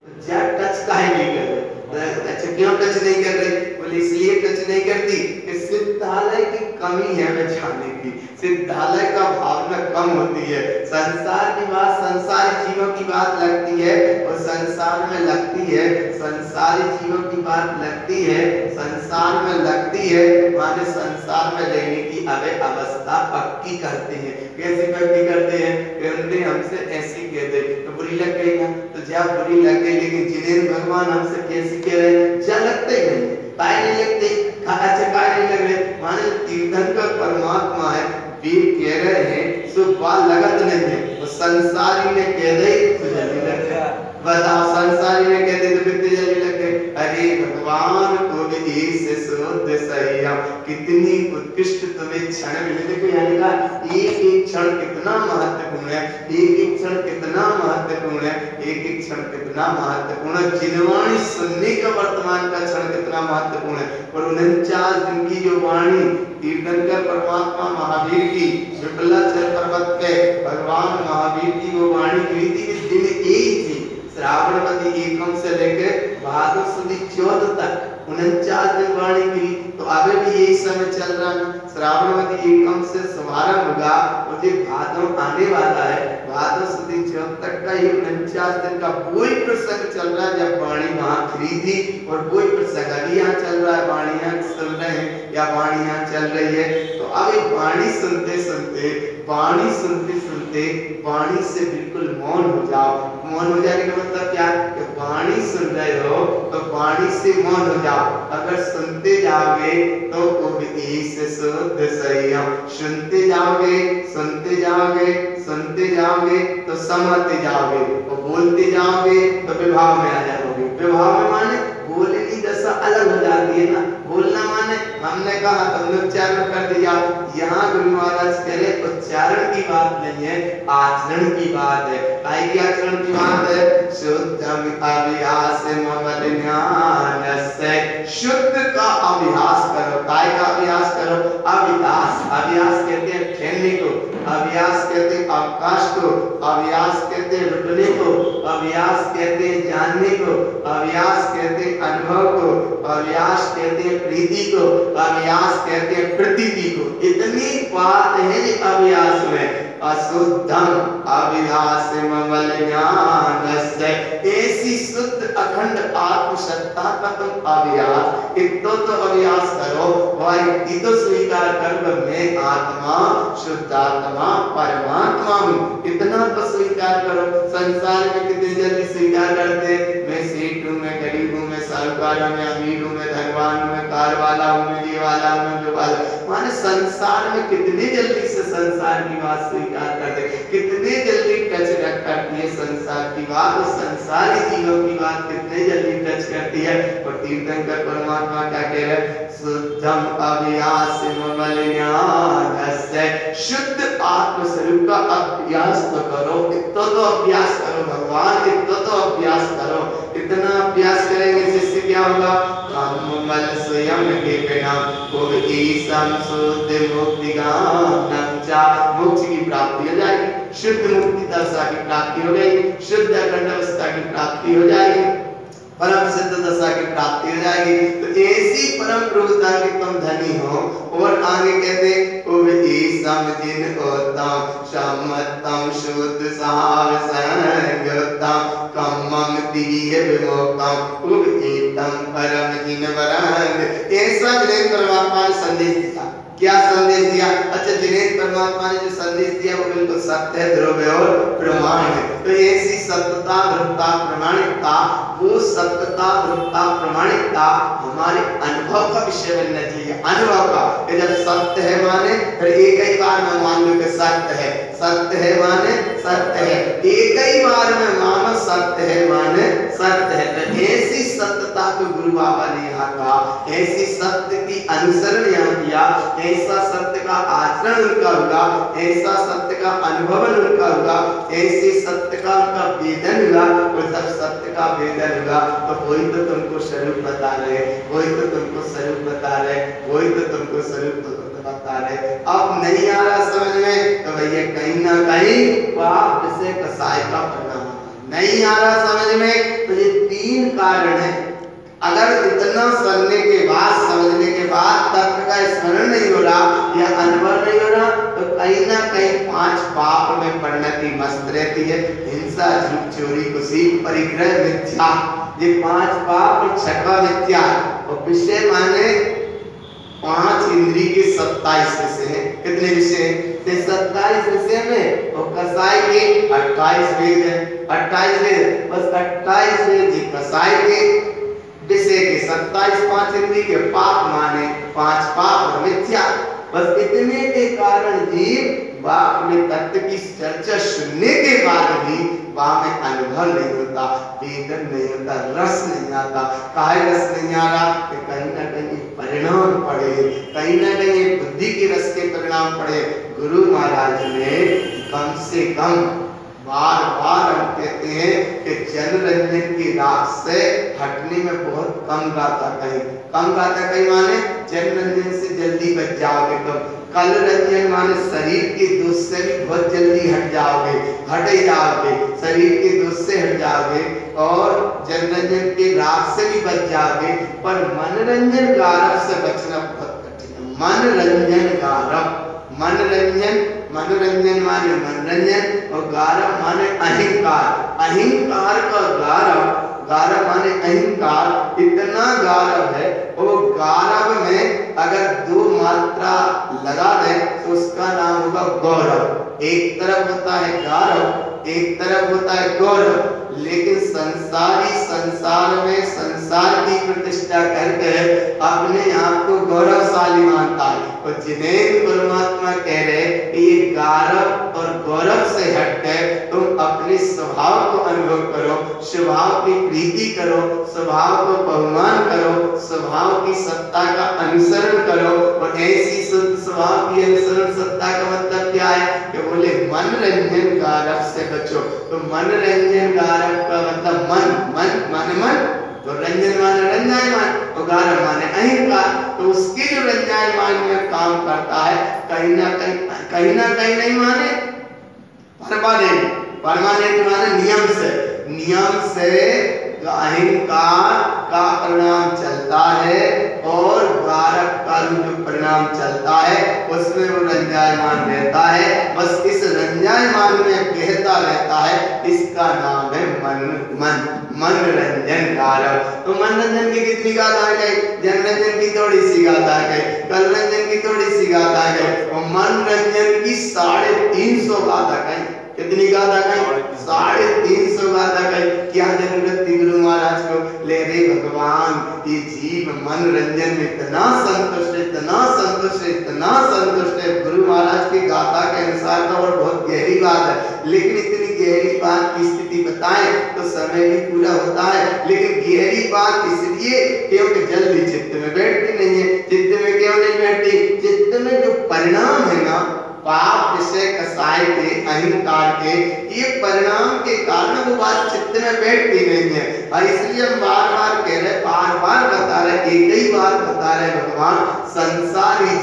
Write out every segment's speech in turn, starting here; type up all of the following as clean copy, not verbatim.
क्या टच काहे नहीं कर रहे? अच्छा क्यों टच नहीं कर रही? बोले इसलिए टच नहीं करती कि सिद्धालय की कमी है में जाने की, सिद्धालय का भावना कम होती है। संसार की बात संसारी जीवों की बात लगती है और संसार में लगती है, संसारी जीवों की बात लगती है, संसार में लगती है, माने संसार में रहने की अवस्था पक्की करते हैं। कैसे पक्की करते हैं? उन्होंने हमसे ऐसी कह दे तो बुरी लग गई ना, तो जब बुरी लग गई, लेकिन जिन्हें भगवान हमसे कैसी कह रहे हैं, जा लगते ही नहीं, काय नहीं लगते, अच्छा काय नहीं लग रहे, माने तीर्थंकर परमात्मा है, वे कह रहे हैं सो बाल लगत नहीं है, तो संसारी ने कह दे तो जल्दी लग गया। बताओ संसारी ने कह दे तो कितनी जल्दी लग गए। अरे भगवान को भी से शुद्ध सैया, कितनी उत्कृष्ट तुम्हें क्षण मिले। देखो यानी का एक एक क्षण कितना महत्वपूर्ण है, एक एक क्षण कितना महत्वपूर्ण है, एक एक क्षण कितना महत्वपूर्ण है। जिनवाणी सुनने का वर्तमान का क्षण कितना महत्वपूर्ण है। और 49 दिन की जो वाणी तीर्थंकर परमात्मा महावीर की विपलाचल पर्वत पे भगवान महावीर की वो वाणी हुई थी, दिन एक थी, श्रावणवती एकम से लेकर भादो सुदी 14 तक 49 दिन वाणी की। तो अभी भी यही समय चल रहा है, श्रावणवती एकम से शुभारंभ होगा और ये भादो आने वाला है, भादो सुदी 14 तक का ये 49 दिन का वही प्रसंग चल रहा है जब वाणी वहां खड़ी थी। और वही प्रसंग अभी यहाँ चल रहा है, वाणी यहाँ सुन रहे हैं या वाणी यहाँ चल रही है। तो अब वाणी सुनते सुनते, वाणी सुनते सुनते वाणी से बिल्कुल मौन हो जाओ। मौन हो जाने का मतलब क्या? कि वाणी सुन रहे हो तो वाणी से मौन हो जाओ। अगर सुनते जाओगे तो से शुद्ध संयम, सुनते जाओगे सुनते जाओगे सुनते जाओगे तो समझते जाओगे, और बोलते जाओगे तो विभाव में आ जाओगे। विभाव में माने बोलने की दशा अलग हो जाती है ना। बोलना माने हमने कहा तुमने उच्चारण कर दिया, यहाँ गुरु महाराज कह रहे उच्चारण की बात नहीं है, आचरण की बात है। काय की आचरण की बात है? शुद्धम अभ्यास मवलिन्यानस्य, शुद्ध का अभ्यास करो। काय का अभ्यास करो? अभ्यास। अभ्यास कहते हैं ठहरने को, अभ्यास कहते हैं अवकाश को, अभ्यास कहते हैं रुकने को, अभ्यास कहते हैं जानने को, अभ्यास कहते हैं अनुभव को, अभ्यास कहते हैं प्रीति को, अभ्यास कहते हैं प्रतीति को। इतनी बात है अभ्यास में। अशुद्धम अभ्यास मवलिन्यानस्य, ऐसी शुद्ध अखंड आत्मसत्ता का तुम अभ्यास, इतो तो अभ्यास करो भाई, इतो स्वीकार करो मैं आत्मा, शुद्ध आत्मा, परमात्मा हूँ। इतना तो स्वीकार करो। संसार में कितने जल्दी स्वीकार करते हैं, मैं सेठ हूँ, मैं गरीब हूँ, मैं साहूकार हूँ, मैं अमीर हूँ, मैं धनवान हूँ, मैं कार वाला हूँ, मैं ये वाला हूँ, मैं जो वाला। माने संसार में कितने जल्दी से संसार की बात स्वीकार करते, कितने जल्दी टच करती है संसार की बात, और संसारी जीवों की बात कितने जल्दी टच करती है। और तीर्थंकर परमात्मा क्या कह रहे हैं? शुद्धम अभ्यास मवलिन्यानस्य, शुद्ध आत्म स्वरूप का अभ्यास तो करो। इतना तो अभ्यास करो भगवान, इतना तो अभ्यास करो। इतना अभ्यास करेंगे जिससे क्या होगा? मल स्वयं के बिना शुद्ध मुक्ति मोक्ष की प्राप्ति हो जाएगी, शुद्ध मुक्ति दशा की प्राप्ति हो गई, शुद्ध अखंड अवस्था की प्राप्ति हो जाएगी, परम सिद्ध दशा की प्राप्ति हो जाएगी। तो ऐसी परम प्रभुता के तुम धनी हो। और आगे कहते समझिन उत्तम सम्मतम शुद्ध सावसंगतम कम्मम दिव्य विमोक्तम उपेतम परम जिनवरंग। ऐसा जिन्हें परमात्मा ने संदेश दिया। क्या संदेश दिया? अच्छा, जिन्हें परमात्मा ने जो संदेश दिया वो बिल्कुल सत्य है, ध्रुव और प्रमाण है। तो ऐसी सत्यता, ध्रुवता, प्रमाणिकता, वो सत्यता, ध्रुवता, प्रमाणिकता हमारे अनुभव का विषय बनना चाहिए। अनुभव का कि जब सत्य है माने फिर एक ही बार में मान लो कि सत्य है, सत्य है माने सत्य है, एक ही बार में मानो सत्य है माने सत्य है। तो ऐसी सत्यता को गुरु बाबा ने यहाँ कहा, ऐसी सत्य की अनुसरण यहाँ किया, ऐसा सत्य का आचरण उनका होगा, ऐसा सत्य का अनुभव उनका होगा, ऐसे सत्य का उनका वेदन होगा। और जब सत्य का वेदन होगा तो वही तो तुमको स्वरूप बता रहे, वही तो तुमको स्वरूप बता रहे, वही तो तुमको स्वरूप बता रहे। अब नहीं आ रहा समझ में तो भैया कहीं ना कहीं पाप से कसाई का परिणाम, नहीं आ रहा समझ में, तो ये 3 कारण है। अगर इतना सुनने के बाद, समझने के बाद तत्व का स्मरण नहीं हो रहा या अनुभव नहीं हो रहा, तो कहीं ना कहीं 5 पाप में परिणति मस्त रहती है। हिंसा, झूठ, चोरी, कुशी, परिग्रह, मिथ्या, ये 5 पाप। 6वां मिथ्या, और विषय माने 5 इंद्री के 27 विषय हैं। कितने विषय हैं? 27 विषय में, और कसाई के 28 वेद है। 28 वेद, बस 28 वेद जी कसाई के विषय के 27, 5 इंद्री के पाप माने 5 पाप और मिथ्या। बस इतने के कारण जीव बाप में तत्व की चर्चा सुनने के बाद भी वहां में अनुभव नहीं होता, वेदन नहीं होता, रस नहीं आता। काहे रस नहीं आ रहा? कि कहीं ना कहीं परिणाम पड़े, कहीं ना कहीं बुद्धि के रस के परिणाम पड़े। गुरु महाराज ने कम से कम बार बार हम कहते हैं कि जनरंजन की राग से हटने में बहुत कम गाता कहीं, कम गाता कहीं माने जनरंजन से जल्दी बच जाओगे तुम। कल रंजन माने शरीर के दोष से भी बहुत जल्दी हट जाओगे, हट ही जाओगे, शरीर के दोष से हट जाओगे और जनरंजन के राग से भी बच जाओगे। पर मनरंजन गारव से बचना बहुत कठिन है। मनरंजन गारव, मनोरंजन, मनोरंजन माने मनोरंजन, और गारव माने अहंकार। अहंकार का गारव, गारव माने अहंकार, इतना गारव है। वो गारव में अगर 2 मात्रा लगा दें तो उसका नाम होगा गौरव। एक तरफ होता है गारव, एक तरफ होता है गौरव। लेकिन संसारी संसार में संसार की प्रतिष्ठा करके अपने आप को गौरवशाली मानता है। और जिन्हें परमात्मा कह रहे कि ये गारव और गौरव से हटकर तुम अपने स्वभाव को अनुभव करो, स्वभाव की प्रीति करो, स्वभाव को बहुमान करो, स्वभाव की सत्ता का अनुसरण करो। और ऐसी शुद्ध स्वभाव की अनुसरण सत्ता का मतलब क्या है? कि बोले मनोरंजन गारव से बचो। तो मनोरंजन गारव का मतलब मन, मन माने मन, तो रंजन माने रंजायमान, और गारव माने अहंकार। तो उसके जो रंजायमान में काम करता है कहीं ना कहीं नहीं माने परमानेंट, परमानेंट माने नियम से अहंकार का परिणाम चलता है और गारव का जो परिणाम चलता है उसमें वो रंजायमान रहता है। बस इस रंजायमान में बहता रहता है, इसका नाम है मनोरंजन गारव। तो मनोरंजन की कितनी गाथा गई? जनरंजन की थोड़ी सी गाथा गई, कलरंजन की थोड़ी सी गाथा गई, और मनोरंजन की 350 गाथा गई। कितनी गाथा गई? 350 गाथा गई। क्या जरूरत थी गुरु महाराज को? ले रे भगवान, ये जीव मनोरंजन में इतना संतुष्ट है, इतना संतुष्ट है, इतना संतुष्ट है। गुरु महाराज की गाथा के अनुसार तो और बहुत गहरी बात है, लेकिन इतनी गहरी बात की स्थिति बताएं तो समय भी पूरा होता है। लेकिन गहरी बात इसलिए क्योंकि जल्दी चित्त में बैठती नहीं है। चित्त में क्यों नहीं बैठती? चित्त में जो परिणाम है ना, पाप, विषय, कसाई के, अहंकार के, ये परिणाम के कारण वो बात चित्त में बैठती नहीं है। और इसलिए हम बार बार कह रहे, बार बार बता रहे, एक ही बात बता रहे भगवान, संसारी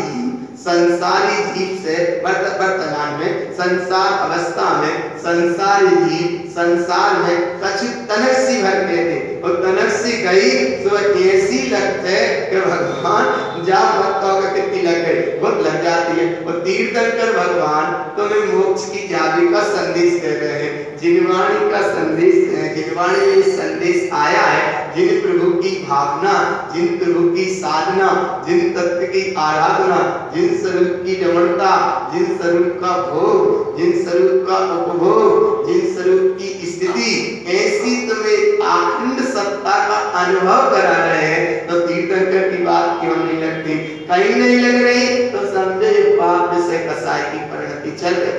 जीव से वर्तमान में, संसार अवस्था में संसारी जीव संसार में कछु तनकसी भर गए थे। और तनकसी गई तो ऐसी लगते कि भगवान जा मत होगा, कितनी लग गई, बहुत लग जाती है। और तीर्थंकर भगवान तुम्हें मोक्ष की चाबी का संदेश दे रहे हैं। जिनवाणी का संदेश, जिनवाणी में संदेश आया है, जिन प्रभु की भावना, जिन प्रभु की साधना, जिन तत्व की आराधना, जिन स्वरूप की रमणता, जिन स्वरूप का भोग, जिन स्वरूप का उपभोग, जिन स्वरूप की स्थिति, ऐसी तुम्हें अखंड सत्ता का अनुभव करा रहे हैं। तो तीर्थंकर की बात क्यों नहीं लगती? कहीं नहीं लग रही तो समझे पाप विषय कसाय की परिणति चल रही।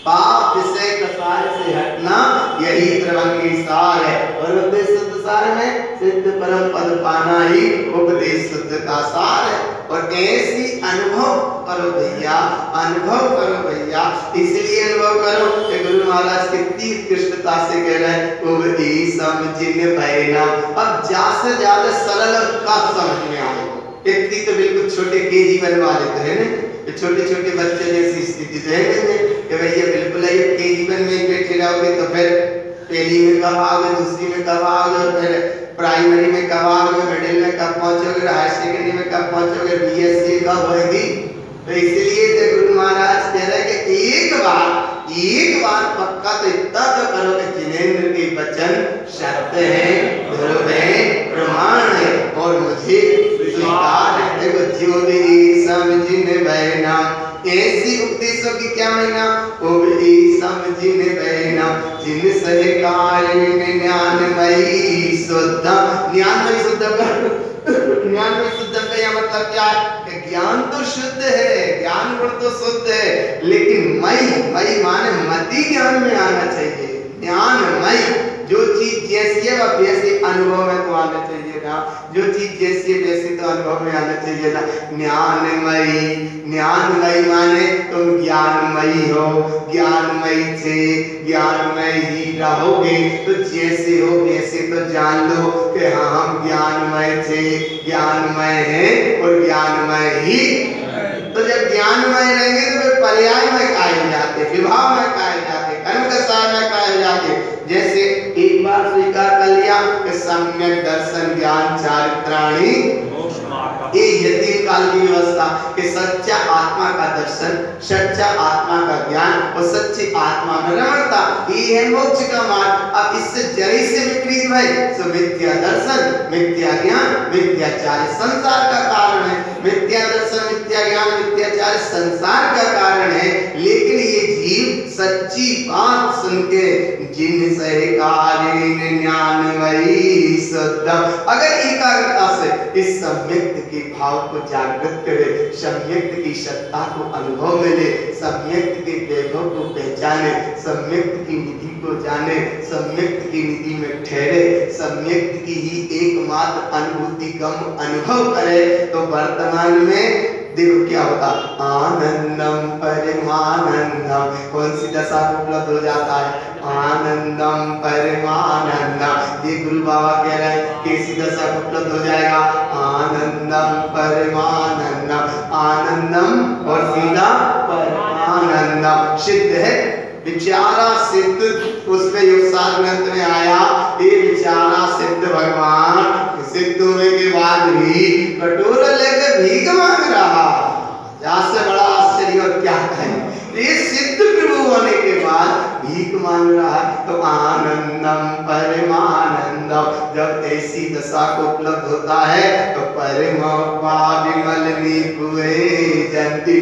पाप विषय कसाय से हटना यही त्रिभंगी सार है। और उपदेश शुद्ध सार में सिद्ध परम पद पाना ही उपदेश शुद्ध का सार है। और ऐसी अनुभव करो भैया, अनुभव करो भैया। इसलिए अनुभव करो कि गुरु महाराज कितनी उत्कृष्टता से कह रहे हैं, उपदेश समझिन भैया। अब ज्यादा ज्यादा सरल का समझ में आए। इतनी तो बिल्कुल छोटे केजी बनवा लेते हैं ना, छोटे छोटे बच्चे जैसी स्थिति तो है कि भैया बिल्कुल ये केजी में बैठे रहोगे तो फिर पहली में कब आओगे, दूसरी में कब आओगे, फिर प्राइमरी में कब आओगे, मिडिल में कब पहुंचोगे, हायर सेकेंडरी में कब पहुंचोगे, बीएससी कब होगी। तो इसलिए तो गुरु महाराज कह रहे हैं कि एक बार पक्का तो इतना तो करो कि जिनेंद्र के वचन सत्य है, ध्रुव है, प्रमाण है और मुझे स्वीकार है। देखो ज्योति समझिन बहना, ऐसी उपदेशों की क्या महीना, वो भी समझिन बहना, जिन सहकार ज्ञानमयी शुद्ध, ज्ञानमयी शुद्ध का ज्ञानमयी शुद्ध का यह मतलब क्या है, ज्ञान तो शुद्ध है, ज्ञान गुण तो शुद्ध है, लेकिन मई माने मति ज्ञान में आना चाहिए। ज्ञानमयी, जो चीज जैसी है वह वैसे अनुभव में तो आना चाहिए ना, जो चीज जैसी है वैसे तो अनुभव में आना चाहिए ना। ज्ञानमयी माने तुम ज्ञानमयी हो, ज्ञानमयी से ज्ञानमय ही रहोगे, तो जैसे हो वैसे तो जान लो कि हाँ हम ज्ञानमय थे, ज्ञानमय है और ज्ञानमय ही। तो जब ज्ञानमय रहेंगे तो फिर पर्याय में कायल जाते, विभाव में कायल जाते, कर्म के सार में कायल जाते। जैसे एक बार स्वीकार कर लिया कि सम्यक दर्शन ज्ञान चारित्राणि, ये यति काल की व्यवस्था कि सच्चा आत्मा का दर्शन, सच्चा आत्मा का ज्ञान और सच्ची आत्मा में रमणता, ये है मोक्ष का मार्ग। अब इससे जरी से विपरीत है तो मिथ्या दर्शन, मिथ्या ज्ञान, मिथ्याचार्य संसार का कारण है। मिथ्या दर्शन, मिथ्या ज्ञान, मिथ्याचार्य संसार का कारण है, लेकिन ये जीव सच्ची बात सुन के जिन सहकारेण ज्ञानमयी शुद्ध, अगर एकाग्रता से इस सम्यक्त के भाव को जागृत करे, सम्यक्त की सत्ता को अनुभव मिले, सम्यक्त के वैभव को पहचाने, सम्यक्त की निधि को जाने, सम्यक्त की निधि में ठहरे, सम्यक्त की ही एकमात्र अनुभूति गम अनुभव करे, तो वर्तमान में देखो क्या होता, आनंदम परमानंदम, कौन सी दशा को उपलब्ध हो जाता है, आनंदम परमानंदम। ये गुरु बाबा कह रहे हैं कैसी दशा को उपलब्ध हो जाएगा, आनंदम परमानंदम, आनंदम और सीधा परमानंदम सिद्ध है। विचारा सिद्ध, उसमें योगसार ग्रंथ में आया, ये विचारा सिद्ध भगवान सिद्ध होने के बाद भी कटोरा लेकर भीख मांग रहा, से बड़ा आश्चर्य और क्या है, ये सिद्ध प्रभु होने के बाद भीख मांग रहा। तो आनंदम परमानंदम, जब ऐसी दशा को उपलब्ध होता है तो विमल निपुए जंती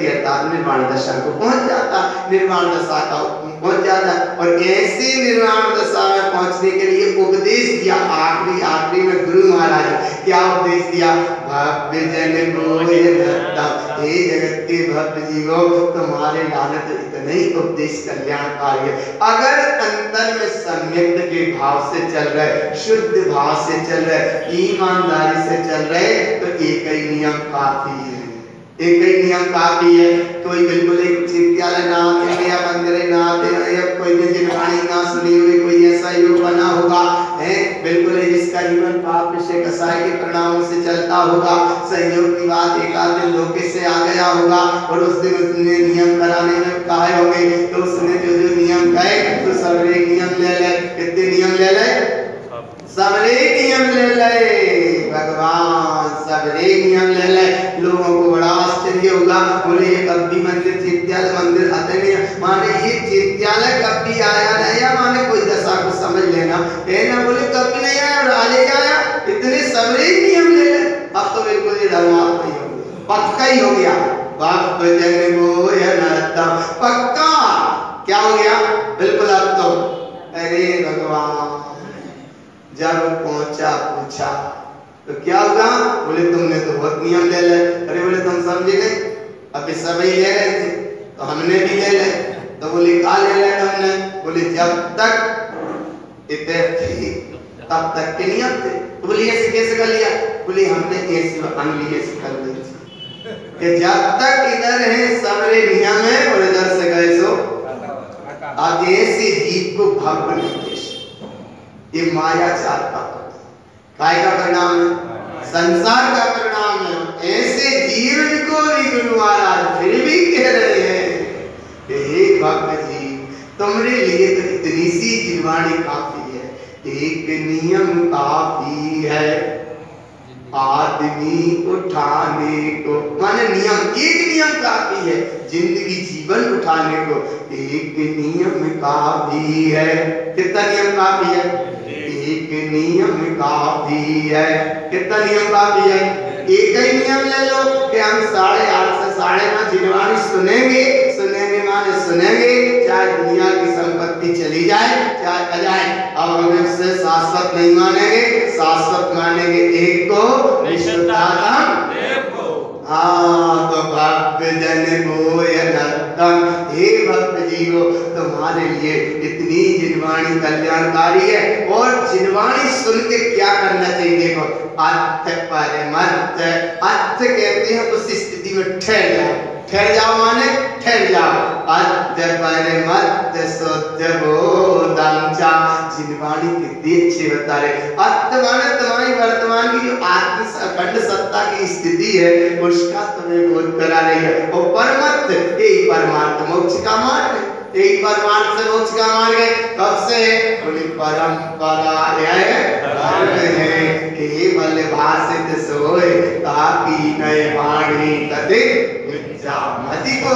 अर्थात निर्वाण दशा को पहुंच जाता, निर्वाण दशा का पहुंच जाता। और ऐसी निर्वाण दशा में पहुंचने के लिए उपदेश दिया आखिरी में गुरु महाराज क्या उपदेश दिया, भव्य जन गोय दत्तम, हे जगत के भव्य जीवो तुम्हारे लानत इतना ही उपदेश कल्याणकारी है। अगर अंतर में सम्यक्त के भाव से चल रहे, शुद्ध भाव से चल रहे, ईमानदारी से चल रहे, तो एक ही नियम काफी है, एक ही नियम काफी है। कोई बिल्कुल एक विद्यालय ना आते या मंदिर ना आते या कोई भी जिनवाणी ना सुनी हुई कोई ऐसा योग बना होगा है, बिल्कुल जिसका जीवन पाप से कसाय के परिणामों से चलता होगा, संयोग की बात एक आध दिन धोखे से आ गया होगा और उस दिन उसने नियम कराने में कहे होंगे, तो उसने जो नियम कहे तो सबरे नियम ले ले, कितने नियम ले ले, सबरे नियम ले ले, भगवान सबरे नियम ले ले। लोगों को बड़ा आश्चर्य होगा, बोले ये कब भी मंदिर चित्यालय मंदिर आते नहीं, माने ये चित्यालय कब भी आया नहीं, या माने कोई दशा को समझ लेना है ना, बोले कब भी नहीं आया और आज आया, इतने सबरे नियम ले ले। अब तो बिल्कुल ये धर्मात्मा ही हो गया, पक्का ही हो गया, बाप जन गोय नत्तम, पक्का क्या हो गया बिल्कुल। अब तो अरे भगवान जब पहुंचा पूछा तो क्या होगा, बोले तुमने तो बहुत नियम ले ले। अरे बोले तुम समझे गए, अभी सभी ले रहे थे तो हमने भी ले ले, तो बोले क्या ले ले हमने, बोले जब तक इतने थे तब तक के नियम थे। तो बोले ऐसे कैसे कर लिया, बोले हमने ऐसे अनली ऐसे कर ली कि जब तक इधर है सबरे नियम है और इधर से गए सो अब ऐसे जीव को भव निर्देश, ये मायाचार का काय का परिणाम है, संसार का परिणाम है। ऐसे जीवन को भी गुरु महाराज फिर भी कह रहे हैं हे भक्त जी, तुमरे लिए तो इतनी सी जिनवाणी काफी है। एक नियम काफी है आदमी उठाने को, माने नियम, एक नियम काफी है जिंदगी जीवन उठाने को। एक नियम काफी है, कितना नियम काफी है? एक नियम काफी है। कितना नियम काफी है? एक ही नियम ले लो कि हम 8:30 से 9:30 जिनवाणी सुनेंगे। सुनेंगे माने सुनेंगे, चाहे दुनिया की संपत्ति चली जाए चाहे आ जाए, अब हम इससे शाश्वत नहीं मानेंगे, शाश्वत मानेंगे एक को, विशुद्धात्म देव को। हाँ, तो भक्त जन गोय नर्तन, हे भक्त जीवो तुम्हारे लिए इतनी जिनवाणी कल्याणकारी है। और जिनवाणी सुन के क्या करना चाहिए? देखो, अर्थ परमर्थ, अर्थ कहते हैं उस स्थिति में ठहर जाओ। ठहर जाओ माने ठहर जाओ। अर्थ परमर्थ शुद्ध बोधंचा, जिनवाणी कितनी अच्छी बता रहे। अर्थ माने तुम्हारी वर्तमान की जो आत्म अखंड सत्ता की स्थिति है उसका तुम्हें बोध करा रही है। और परमर्थ, यही परमार्थ मोक्ष का मार्ग है। यही परमार्थ से मोक्ष का मार्ग है। कब से? बोले परंपरा है केवल भाषित सोए ताकि नए वाणी कदे मिथ्यामति को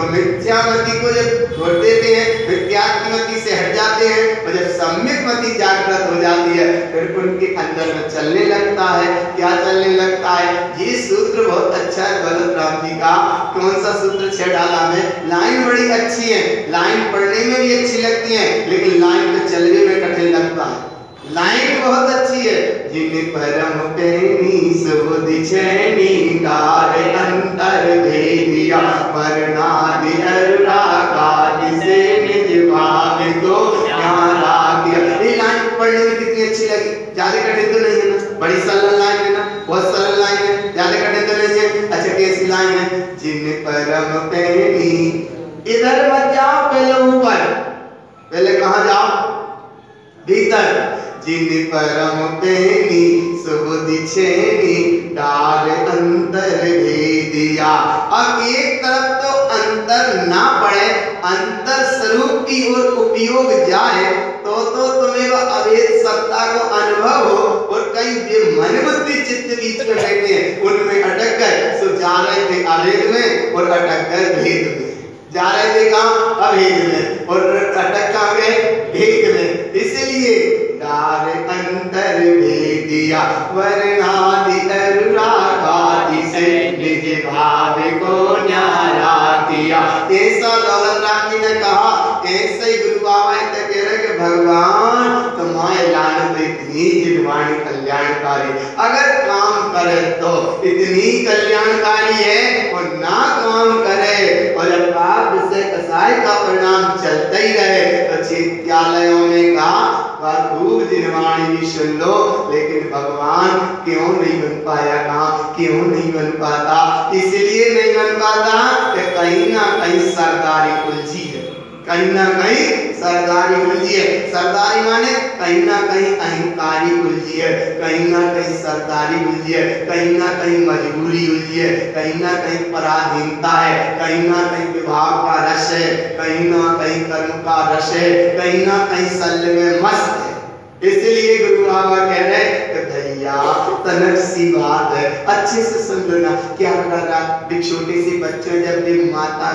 मिथ्यामति को जब छोड़ देते हैं, मिथ्यात्मति से हट जाते हैं और जब सम्यक मति जागृत हो जाती है फिर उनके अंदर में चलने लगता है। क्या चलने लगता है? ये सूत्र बहुत अच्छा है भगत राम जी का। कौन सा सूत्र? 6 डाला में। लाइन बड़ी अच्छी है, लाइन पढ़ने में भी अच्छी लगती है लेकिन लाइन पे चलने में कठिन लगता है। लाइन बहुत अच्छी है। जिन परम प्रेमी सुबुद्धि छेनी कार अंतर भेदिया वर्णादि अरुराकादि से निज भाव को न्यारा किया। ये लाइन पढ़ने में कितनी अच्छी लगी। ज्यादा कठिन तो नहीं है ना, बड़ी सरल लाइन है ना, बहुत सरल लाइन है, ज्यादा कठिन तो नहीं है। अच्छा, कैसी लाइन है? जिन परम प्रेमी, इधर मत जाओ, पहले ऊपर, पहले कहाँ जाओ? भीतर। जिन परम प्रेमी सुबुद्धि छेनी डाल अंतर भेदिया। अब एक तरफ तो अंतर ना पड़े, अंतर स्वरूप की ओर उपयोग जाए तो तुम्हें वह अभेद सत्ता को अनुभव हो। और कई मन बुद्धि चित्त बीच में बैठे हैं, उनमें अटक गए। सो जा रहे थे अभेद में और अटक गए भेद में। जा रहे थे कहाँ? अभेद में, और अटक कहाँ गए? भेद में। इसलिए डार अंतर भेदिया वर्णादि अरुराकादि से निज भाव को न्यारा किया। ऐसा दौलत राम जी ने कहा। ऐसे ही गुरु बाबा कह रहे कि भगवान तुम्हारे लाने तो इतनी जिनवाणी कल्याणकारी, अगर काम करे तो इतनी कल्याणकारी है, और ना काम करे और जब पाप से कसाई का परिणाम चलता ही रहे तो चित्यालयों में कहा खूब जिनवाणी भी सुन लो, लेकिन भगवान क्यों नहीं बन पाया? काम क्यों नहीं बन पाता? इसलिए नहीं बन पाता कि कहीं ना कहीं सरदारी उलझी है, कहीं ना कहीं सरदारी उलझी है। सरदारी माने कहीं ना कहीं अहंकारी उलझी है, कहीं ना कहीं सरदारी उलझी है, कहीं ना कहीं मजबूरी उलझी है, कहीं ना कहीं पराधीनता है, कहीं ना कहीं विभाग का रस है, कहीं ना कहीं कर्म का रस है, कहीं ना कहीं शल्य में मस्त है। इसलिए गुरु बाबा कह रहे कि भैया तनक सी बात है, अच्छे से सुन लेना। क्या कर रहा? छोटे से बच्चे जब भी माता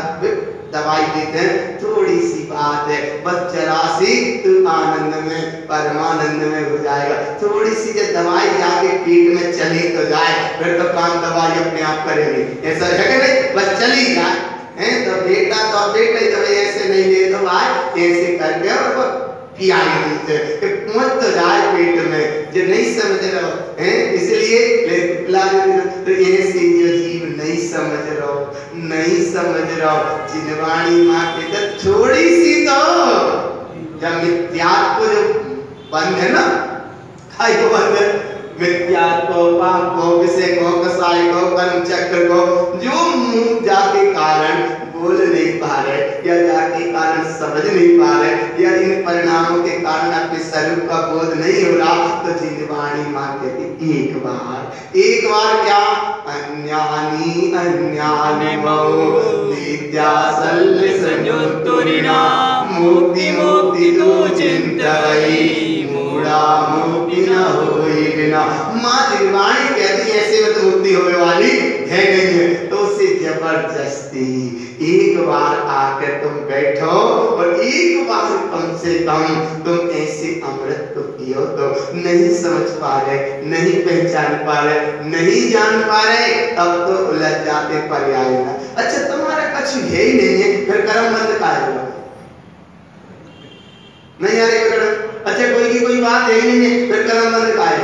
दवाई देते हैं, थोड़ी सी बात है, बस जरा सी तू आनंद में परमानंद में हो जाएगा। थोड़ी सी जब दवाई जाके पेट में चली तो जाए, फिर तो काम दवाई अपने आप करेगी। ऐसा है कि नहीं? बस चली जाए हैं तो बेटा तो ऐसे नहीं ले दो भाई, ऐसे करके और पियाई देते पहुंच तो जाए पेट में, जो नहीं समझ रहे हो हैं। इसलिए तो ऐसे जो जीव नहीं समझ रहो, नहीं समझ रहो, जिनवाणी माँ के तो थोड़ी सी तो जब मिथ्यात्व को जो बंद है ना, खाई को बंद है, मिथ्यात्व को, पाप को, विषय को, कसाई को, कर्म चक्र को, जो मुंह जाके कारण बोल नहीं पा रहे या जाके कारण समझ नहीं पा रहे या इन परिणामों के कारण अपने स्वरूप का बोध नहीं हो रहा, तो जिनवाणी माँ कहती एक बार क्या? अन्यानी मो विद्या सल्ल संयुक्तुरिना मुक्ति मुक्ति तू चिंतई, मूढ़ा मुक्ति न होई बिना। माँ जिनवाणी कहती है ऐसे में तो मुक्ति होने वाली है नहीं है, तो उसे जबरदस्ती एक बार आकर तुम बैठो और एक बार कम से कम तुम ऐसे अमृत तो पियो। तो नहीं समझ पा रहे, नहीं पहचान पा रहे, नहीं जान पा रहे, तब तो उलझ जाते पर्याय ना। अच्छा तुम्हारा कुछ है ही नहीं है, फिर कर्म बंद का है नहीं आ रही। अच्छा कोई की कोई बात है ही नहीं है, फिर कर्म बंद का है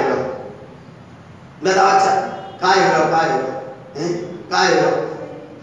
बताओ। अच्छा काय हो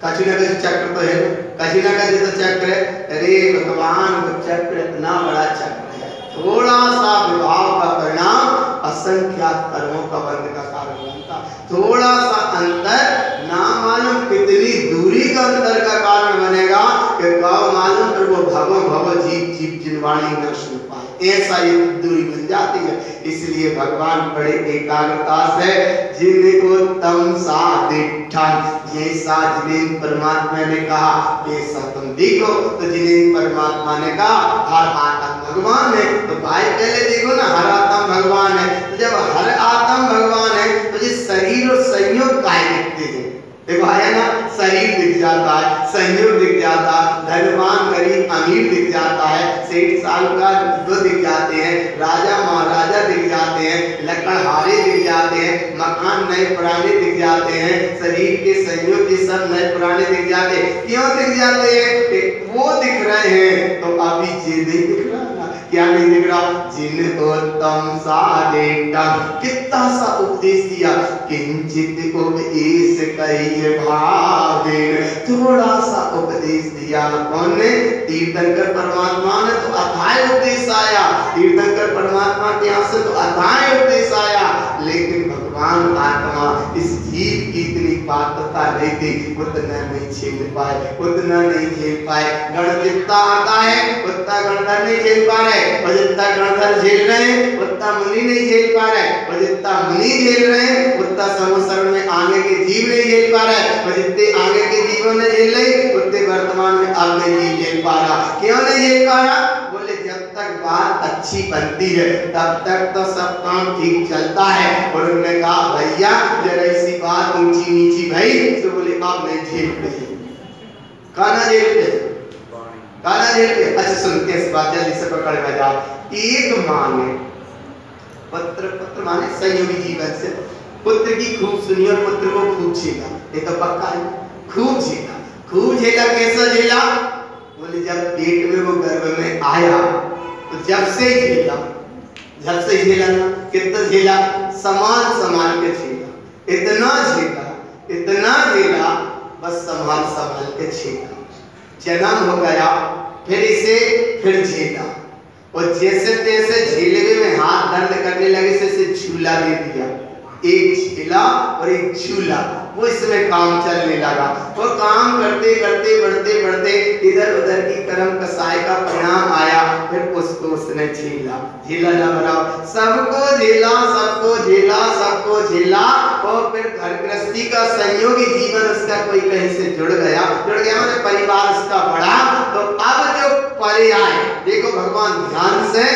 कछु ना कछु चक्र तो है, कछु ना कछु तो चक्र है। अरे भगवान वो चक्र इतना बड़ा चक्र है, थोड़ा सा विभाव का परिणाम असंख्यात कर्मों का बंध का कारण बनता। थोड़ा सा अंतर ना मालूम कितनी दूरी का अंतर का कारण बनेगा कि गाँव मालूम पर वो भगो भगो जीव जीव जिनवाणी न सुन पाए, ऐसा ये दूरी बन जाती है। इसलिए भगवान बड़े एकाग्रता से जिनको तम साधिष्ठान, जैसा जिन्हें परमात्मा ने कहा ऐसा तुम देखो, तो जिन्हें परमात्मा ने कहा हर आत्म भगवान है, तो भाई पहले देखो ना हर आत्म भगवान है। तो जब हर आत्म भगवान है तो ये शरीर और संयोग काय दिखते हैं, देखो आया ना, शरीर दिख जाता है, संयोग दिख जाता है, धनवान गरीब अमीर दिख जाता है, सेठ साहूकार दो दिख जाते हैं, राजा महाराजा दिख जाते हैं, लकड़हारे दिख जाते हैं, मकान नए पुराने दिख जाते हैं, शरीर के संयोग के सब नए पुराने दिख जाते हैं। क्यों दिख जाते हैं? वो दिख रहे हैं तो अभी ये नहीं दिख रहा ना, क्या नहीं दिख रहा? जिनको तम साधिष्ठान, कितना सा उपदेश दिया, किंचित उपदेश कहिए भाविन, थोड़ा सा उपदेश दिया। कौन ने? तीर्थंकर परमात्मा ने तो अथाय उपदेश आया, तीर्थंकर परमात्मा के यहाँ से तो अथाय उपदेश आया, लेकिन भगवान आत्मा इस जीव की इतनी पात्रता नहीं थी, उतना नहीं झेल पाए, उतना नहीं झेल पाए। गण जितना आता है उतना गणधर नहीं झेल पा रहे, और जितना गणधर झेल रहे हैं उतना मुनि नहीं झेल पा रहे, और जितना मुनि झेल रहे हैं उतना समुद्र में आगे के जीव नहीं झेल पा रहे, और जितने आगे के जीवों ने झेल रहे उतने वर्तमान में अब नहीं झेल पा रहा। क्यों नहीं झेल पा रहा? बोले जब तक बात अच्छी बनती है तब तक तो सब काम ठीक चलता है। और उन्होंने कहा भैया जरा ऐसी बात ऊंची नीची भाई, तो बोले आप नहीं झेलते, खाना झेलते, खाना झेलते। अच्छा सुनते इस बात जल्दी से पकड़ में जाओ। एक माँ ने पुत्र माने संयोगी जीवन से पुत्र की खूब सुनी और पुत्र को खूब झेला, ये तो पक्का है, खूब झेला। खूब झेला कैसा झेला? बोले जब पेट में वो गर्भ में आया तो जब से झेला, जब से झेला ना, कितना झेला? समान समान के झेला, इतना झेला, इतना झेला, बस संभाल संभाल के झेला। जन्म हो गया फिर इसे फिर झेला, और जैसे तैसे झेले में हाथ दर्द करने लगे से इसे झूला दे दिया, एक झेला और एक झूला, वो इसमें काम चलने लगा। और काम करते करते बढ़ते बढ़ते इधर उधर की कर्म कसाई का परिणाम आया, फिर उसको उसने झेला, झेला ना बनाओ, सबको झेला, सबको झेला, सबको झेला। और फिर घर गृहस्थी का संयोगी जीवन उसका कोई कहीं से जुड़ गया मैंने परिवार उसका बढ़ा। तो अब जो परे आए, देखो भगवान ध्यान से,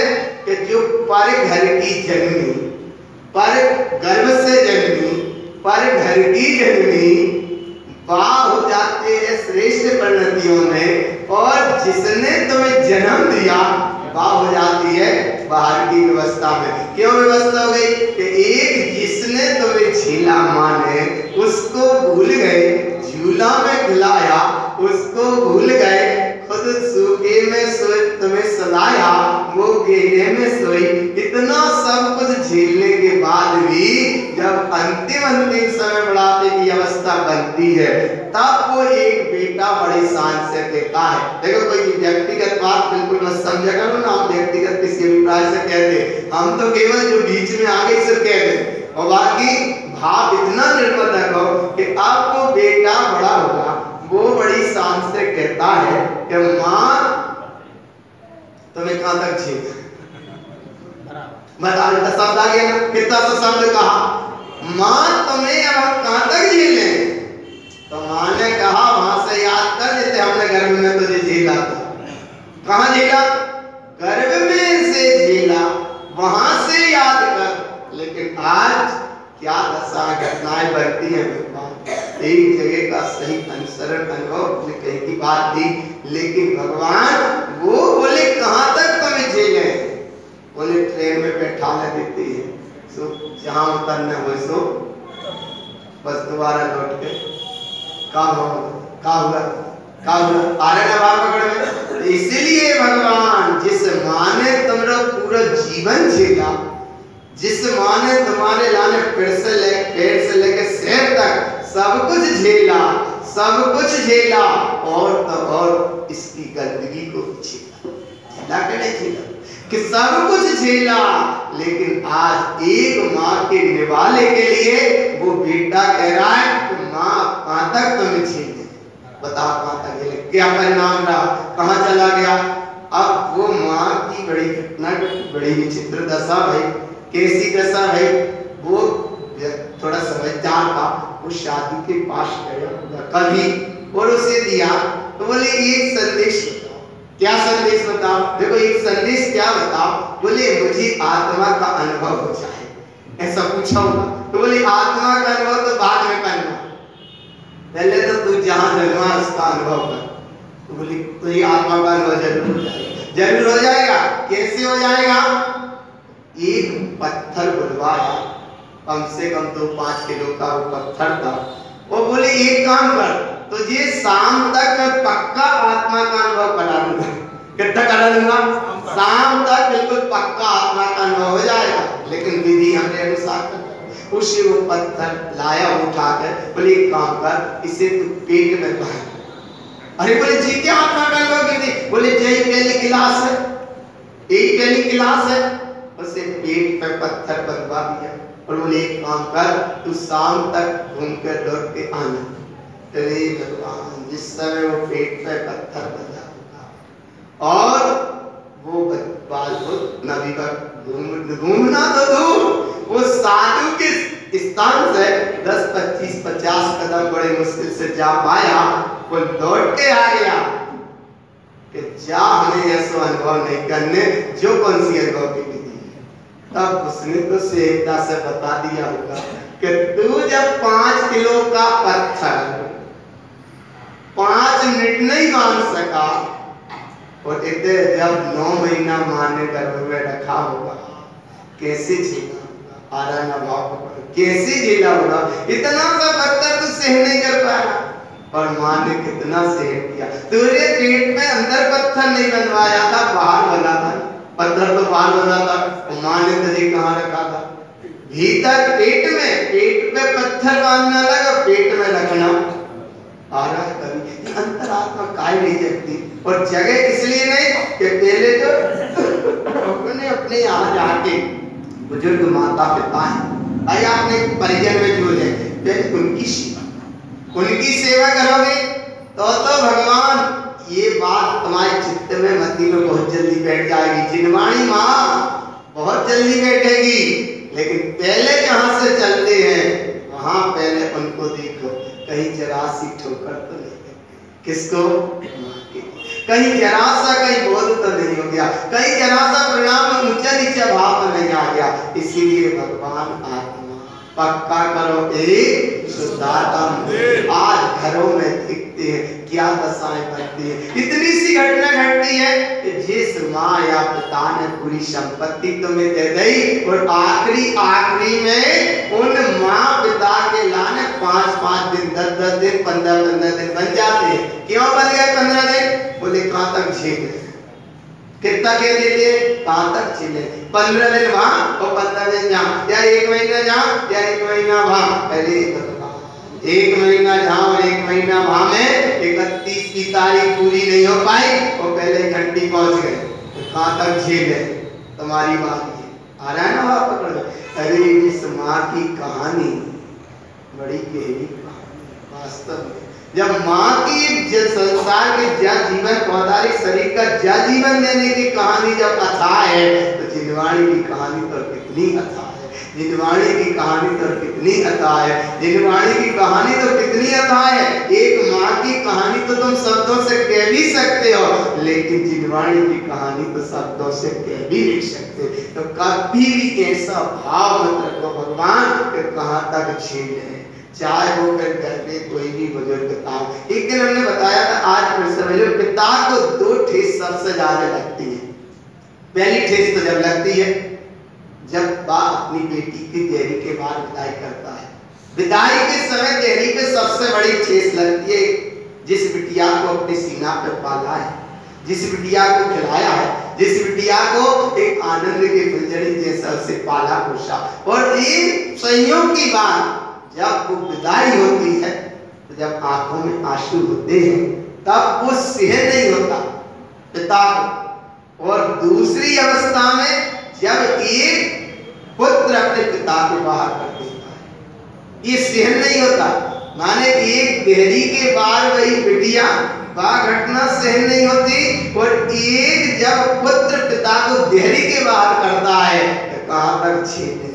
कि जो पर घर की जन्मी, पर गर्भ से जन्मी, पर घर की जन्मी, वाह हो जाते हैं श्रेष्ठ परिणतियों में, और जिसने तुम्हें जन्म दिया वाह हो जाती है बाहर की व्यवस्था में। क्यों व्यवस्था हो गई? कि एक जिसने तुम्हें झेला माने उसको भूल गए, झूला में खिलाया उसको भूल गए, खुद सूखे में सोए तुम्हें सदाया, वो गहरे में सोई। इतना सब कुछ झेलने के बाद भी जब अंतिम समय बुढ़ापे की अवस्था बनती है, तब वो एक बेटा बड़ी शान से कहता है। देखो कोई व्यक्तिगत बात बिल्कुल मत समझा करो ना, हम व्यक्तिगत किसी अभिप्राय से कहते, हम तो केवल जो बीच में आगे सिर्फ कहते, और बाकी भाव इतना निर्मल रखो कि आपको बेटा बड़ा होगा, वो बड़ी शान से कहता है कि माँ तुम्हें कहां तक झेल, बता शब्द आ गया ना, कितना सा शब्द कहा, माँ तुम्हें अब कहां तक झेले? तो माँ ने कहा वहां से याद कर लेते हमने गर्भ में तुझे झेला था, कहां झेला? गर्भ में से झेला, वहां से याद कर। लेकिन आज क्या दशा घटनाएं बढ़ती हैं भगवान। एक जगह का सही अनुसरण अनुभव कहीं की बात थी, लेकिन भगवान वो बोले कहां तक तुम्हें झेले? बोले ट्रेन में बैठा देते हैं, सो जहां उतरना हो सो बस दोबारा लौट के का हुआ आ रहे ना बाप पकड़ में। इसीलिए भगवान जिस माँ ने तुम्हारा पूरा जीवन झेला, जिस माँ ने तुम्हारे लाने पेड़ से लेके सिर तक सब कुछ झेला, सब कुछ झेला, और तो और इसकी गंदगी को झेला के नहीं झेला कि सब कुछ झेला। लेकिन आज एक माँ के निवाले के लिए वो बेटा कह रहा है कि माँ कहां तक तुम्हें झेले? बताओ कहां तक झेले? क्या परिणाम रहा? कहां चला गया? अब वो माँ की बड़ी घटना, बड़ी विचित्र दशा भाई। कैसी दशा है? वो थोड़ा समझदार था, वो शादी के पास गया कभी और उसे दिया तो बोले एक संदेश बताओ। क्या संदेश बताओ? देखो एक संदेश क्या बताओ? बोले मुझे आत्मा का अनुभव हो जाए, ऐसा पूछा होगा। तो बोले आत्मा का अनुभव तो बाद में करना, पहले तो तू जहां जन्मा उसका अनुभव कर। तो बोले तो ये आत्मा का अनुभव जरूर हो जाएगा। जरूर हो जाएगा। कैसे हो जाएगा? एक पत्थर बुलवाया, कम से कम 2-5 किलो का वो पत्थर था। वो बोले एक काम कर, तुझे शाम तक मैं पक्का आत्मा का अनुभव करा दूंगा। कितना करा दूंगा? शाम तक बिल्कुल पक्का आत्मा का अनुभव हो जाएगा, लेकिन विधि हमने अनुसार कर। उसे वो पत्थर लाया, उठाकर बोले एक काम कर, इसे तू पेट में बांध। अरे बोले जी क्या आत्मा का अनुभव कर दी? बोले जय पहली गिलास है, एक पहली गिलास है, उसे पेट पे पत्थर बंधवा दिया और बोले एक काम कर, तू शाम तक घूम कर लौट के आना। अरे भगवान, जिस समय वो पेट पे पत्थर बंधा होगा और वो नदी का घूमना तो दूर, वो साधु के स्थान से 10, 25, 50 कदम बड़े मुश्किल से जा पाया। वो लौट के आ गया कि जा हमें ऐसा अनुभव नहीं करने जो कौन सी अनुभव की विधि है। तब उसने तो सहजता से बता दिया होगा कि तू जब 5 किलो का पत्थर 5 मिनट नहीं बांध सका, और इतने जब 9 महीना माने गर्भ में रखा होगा, कैसे झेला होगा? आ रहा ना भाव, कैसे झेला होगा? इतना सा पत्थर तो सहन नहीं कर पाया, और माँ ने कितना सहन किया। तेरे पेट में अंदर पत्थर नहीं बनवाया था, बाहर बना था। पत्थर तो बाहर बना था, माँ ने तुझे कहाँ रखा था? भीतर पेट में। पेट पे पत्थर बांधना लगा, पेट में रखना आ रहा है कभी। अंतरात्मा काय नहीं जगती, और जगह इसलिए नहीं कि पहले तो अपने यहाँ जाके बुजुर्ग माता पिता हैं, भाई आपने परिजन में जो है उनकी सेवा करोगे तो भगवान ये बात तुम्हारे चित्त में मति में बहुत जल्दी बैठ जाएगी। जिनवाणी माँ बहुत जल्दी बैठेगी, लेकिन पहले जहां से चलते हैं वहां पहले उनको देखो, कहीं जरा सी ठोकर तो नहीं लगी। किसको? कहीं जरा सा कहीं बोध तो नहीं हो गया, कहीं जरा सा परिणाम में ऊंचा नीचा भाव तो नहीं आ गया। इसीलिए भगवान आत्मा पक्का करो एक शुद्धात्मा। आज घरों में दिखते हैं क्या दशाएं बनती है। इतनी सी घटना घटती है कि जिस माँ या पिता ने पूरी संपत्ति तुम्हें दे दी, और आखिरी में उन माँ पिता के लाने 5-5 दिन, 10-10 दिन, 15-15 दिन बन जाते हैं। क्यों बन गए 15 दिन? बोले कहां तक झेले? कितना कह देते? कहां तक झेले? 15 दिन वहां और 15 दिन जहां, या 1 महीना जहां या 1 महीना वहां। अरे 1 महीना जहां और 1 महीना वहां में 31 की तारीख पूरी नहीं हो पाई और पहले घंटी पहुंच गए। तो कहां तक झेले? तुम्हारी बात ये आ रहा है ना वहां पकड़। अरे इस माँ की कहानी बड़ी गहरी कहानी वास्तव में। जब माँ की संसार के ज्या जीवन पौधारिक शरीर का ज्या जीवन देने की कहानी जब अथाह है, तो जिनवाणी की कहानी तो कितनी अथाह है, जिनवाणी की कहानी तो कितनी अथाह है, जिनवाणी की कहानी तो कितनी अथाह है। एक माँ की कहानी तो तुम शब्दों से कह भी सकते हो, लेकिन जिनवाणी की कहानी तो शब्दों से कह भी नहीं सकते। तो कभी भी ऐसा भाव मत रखो भगवान कि कहाँ तक झेल है, चाहे वो फिर घर में कोई भी बुजुर्ग था। एक दिन हमने बताया था, आज फिर समझ लो, पिता को दो ठेस सबसे ज्यादा लगती है। पहली ठेस तो जब लगती है जब बाप अपनी बेटी की देहरी के बाद विदाई करता है। विदाई के समय देहरी पे सबसे बड़ी ठेस लगती है। जिस बिटिया को अपने सीना पे पाला है, जिस बिटिया को खिलाया है, जिस बिटिया को एक आनंद की फुलझड़ी जैसा उसे पाला पोसा, और ये संयोग की बात जब वो विदाई होती है, तो जब आंखों में आंसू होते हैं, तब वो सहन नहीं होता पिता को। और दूसरी अवस्था में जब एक पुत्र अपने पिता को बाहर कर देता है, ये सहन नहीं होता। माने एक देहरी के बाद वही बिटिया, वह घटना सहन नहीं होती। और एक जब पुत्र पिता को देहरी के बाहर करता है, तो कहां तक झेले,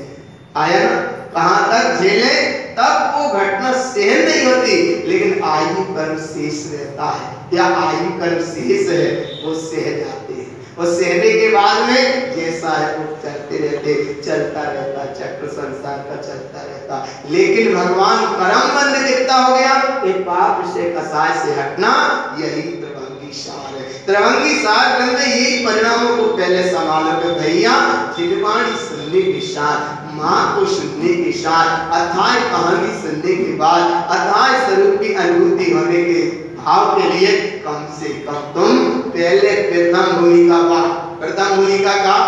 आया ना, कहां तक झेले, तब वो घटना सहन नहीं होती। लेकिन आयु कर्म शेष रहता है, या आयु कर्म शेष है, वो सह जाते हैं। और सहने के बाद में जैसा है वो चलते रहते, चलता रहता, चक्र संसार का चलता रहता। लेकिन भगवान परम बंध कितना हो गया, ये पाप से कसाय से हटना, यही त्रिभंगी सार है। त्रिभंगी सार ग्रंथ में यही परिणामों को पहले संभालो के भैया, जिनवाणी सुनने के साथ, माँ को सुनने के साथ, अथाह कहानी सुनने के बाद, अथाह स्वरूप की अनुभूति होने के भाव के लिए कम से कम तुम पहले प्रथम भूमिका का, प्रथम भूमिका का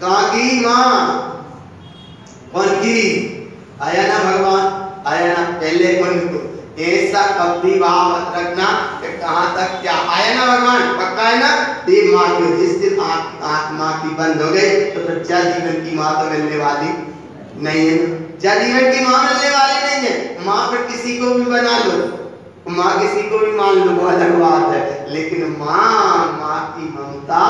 कहाँ की माँ, कौन की, आया ना भगवान, आया ना, पहले उनको ऐसा कभी भाव मत रखना कि कहाँ तक क्या, आया ना भगवान, पक्का है ना। देव माँ की जिस दिन आँख माँ की बंद हो गई, तो फिर जल जीवन की माँ तो मिलने वाली नहीं है, जल जीवन की माँ मिलने वाली नहीं है। माँ फिर किसी को भी बना लो, माँ किसी को भी मान लो, वो अलग बात है, लेकिन माँ की ममता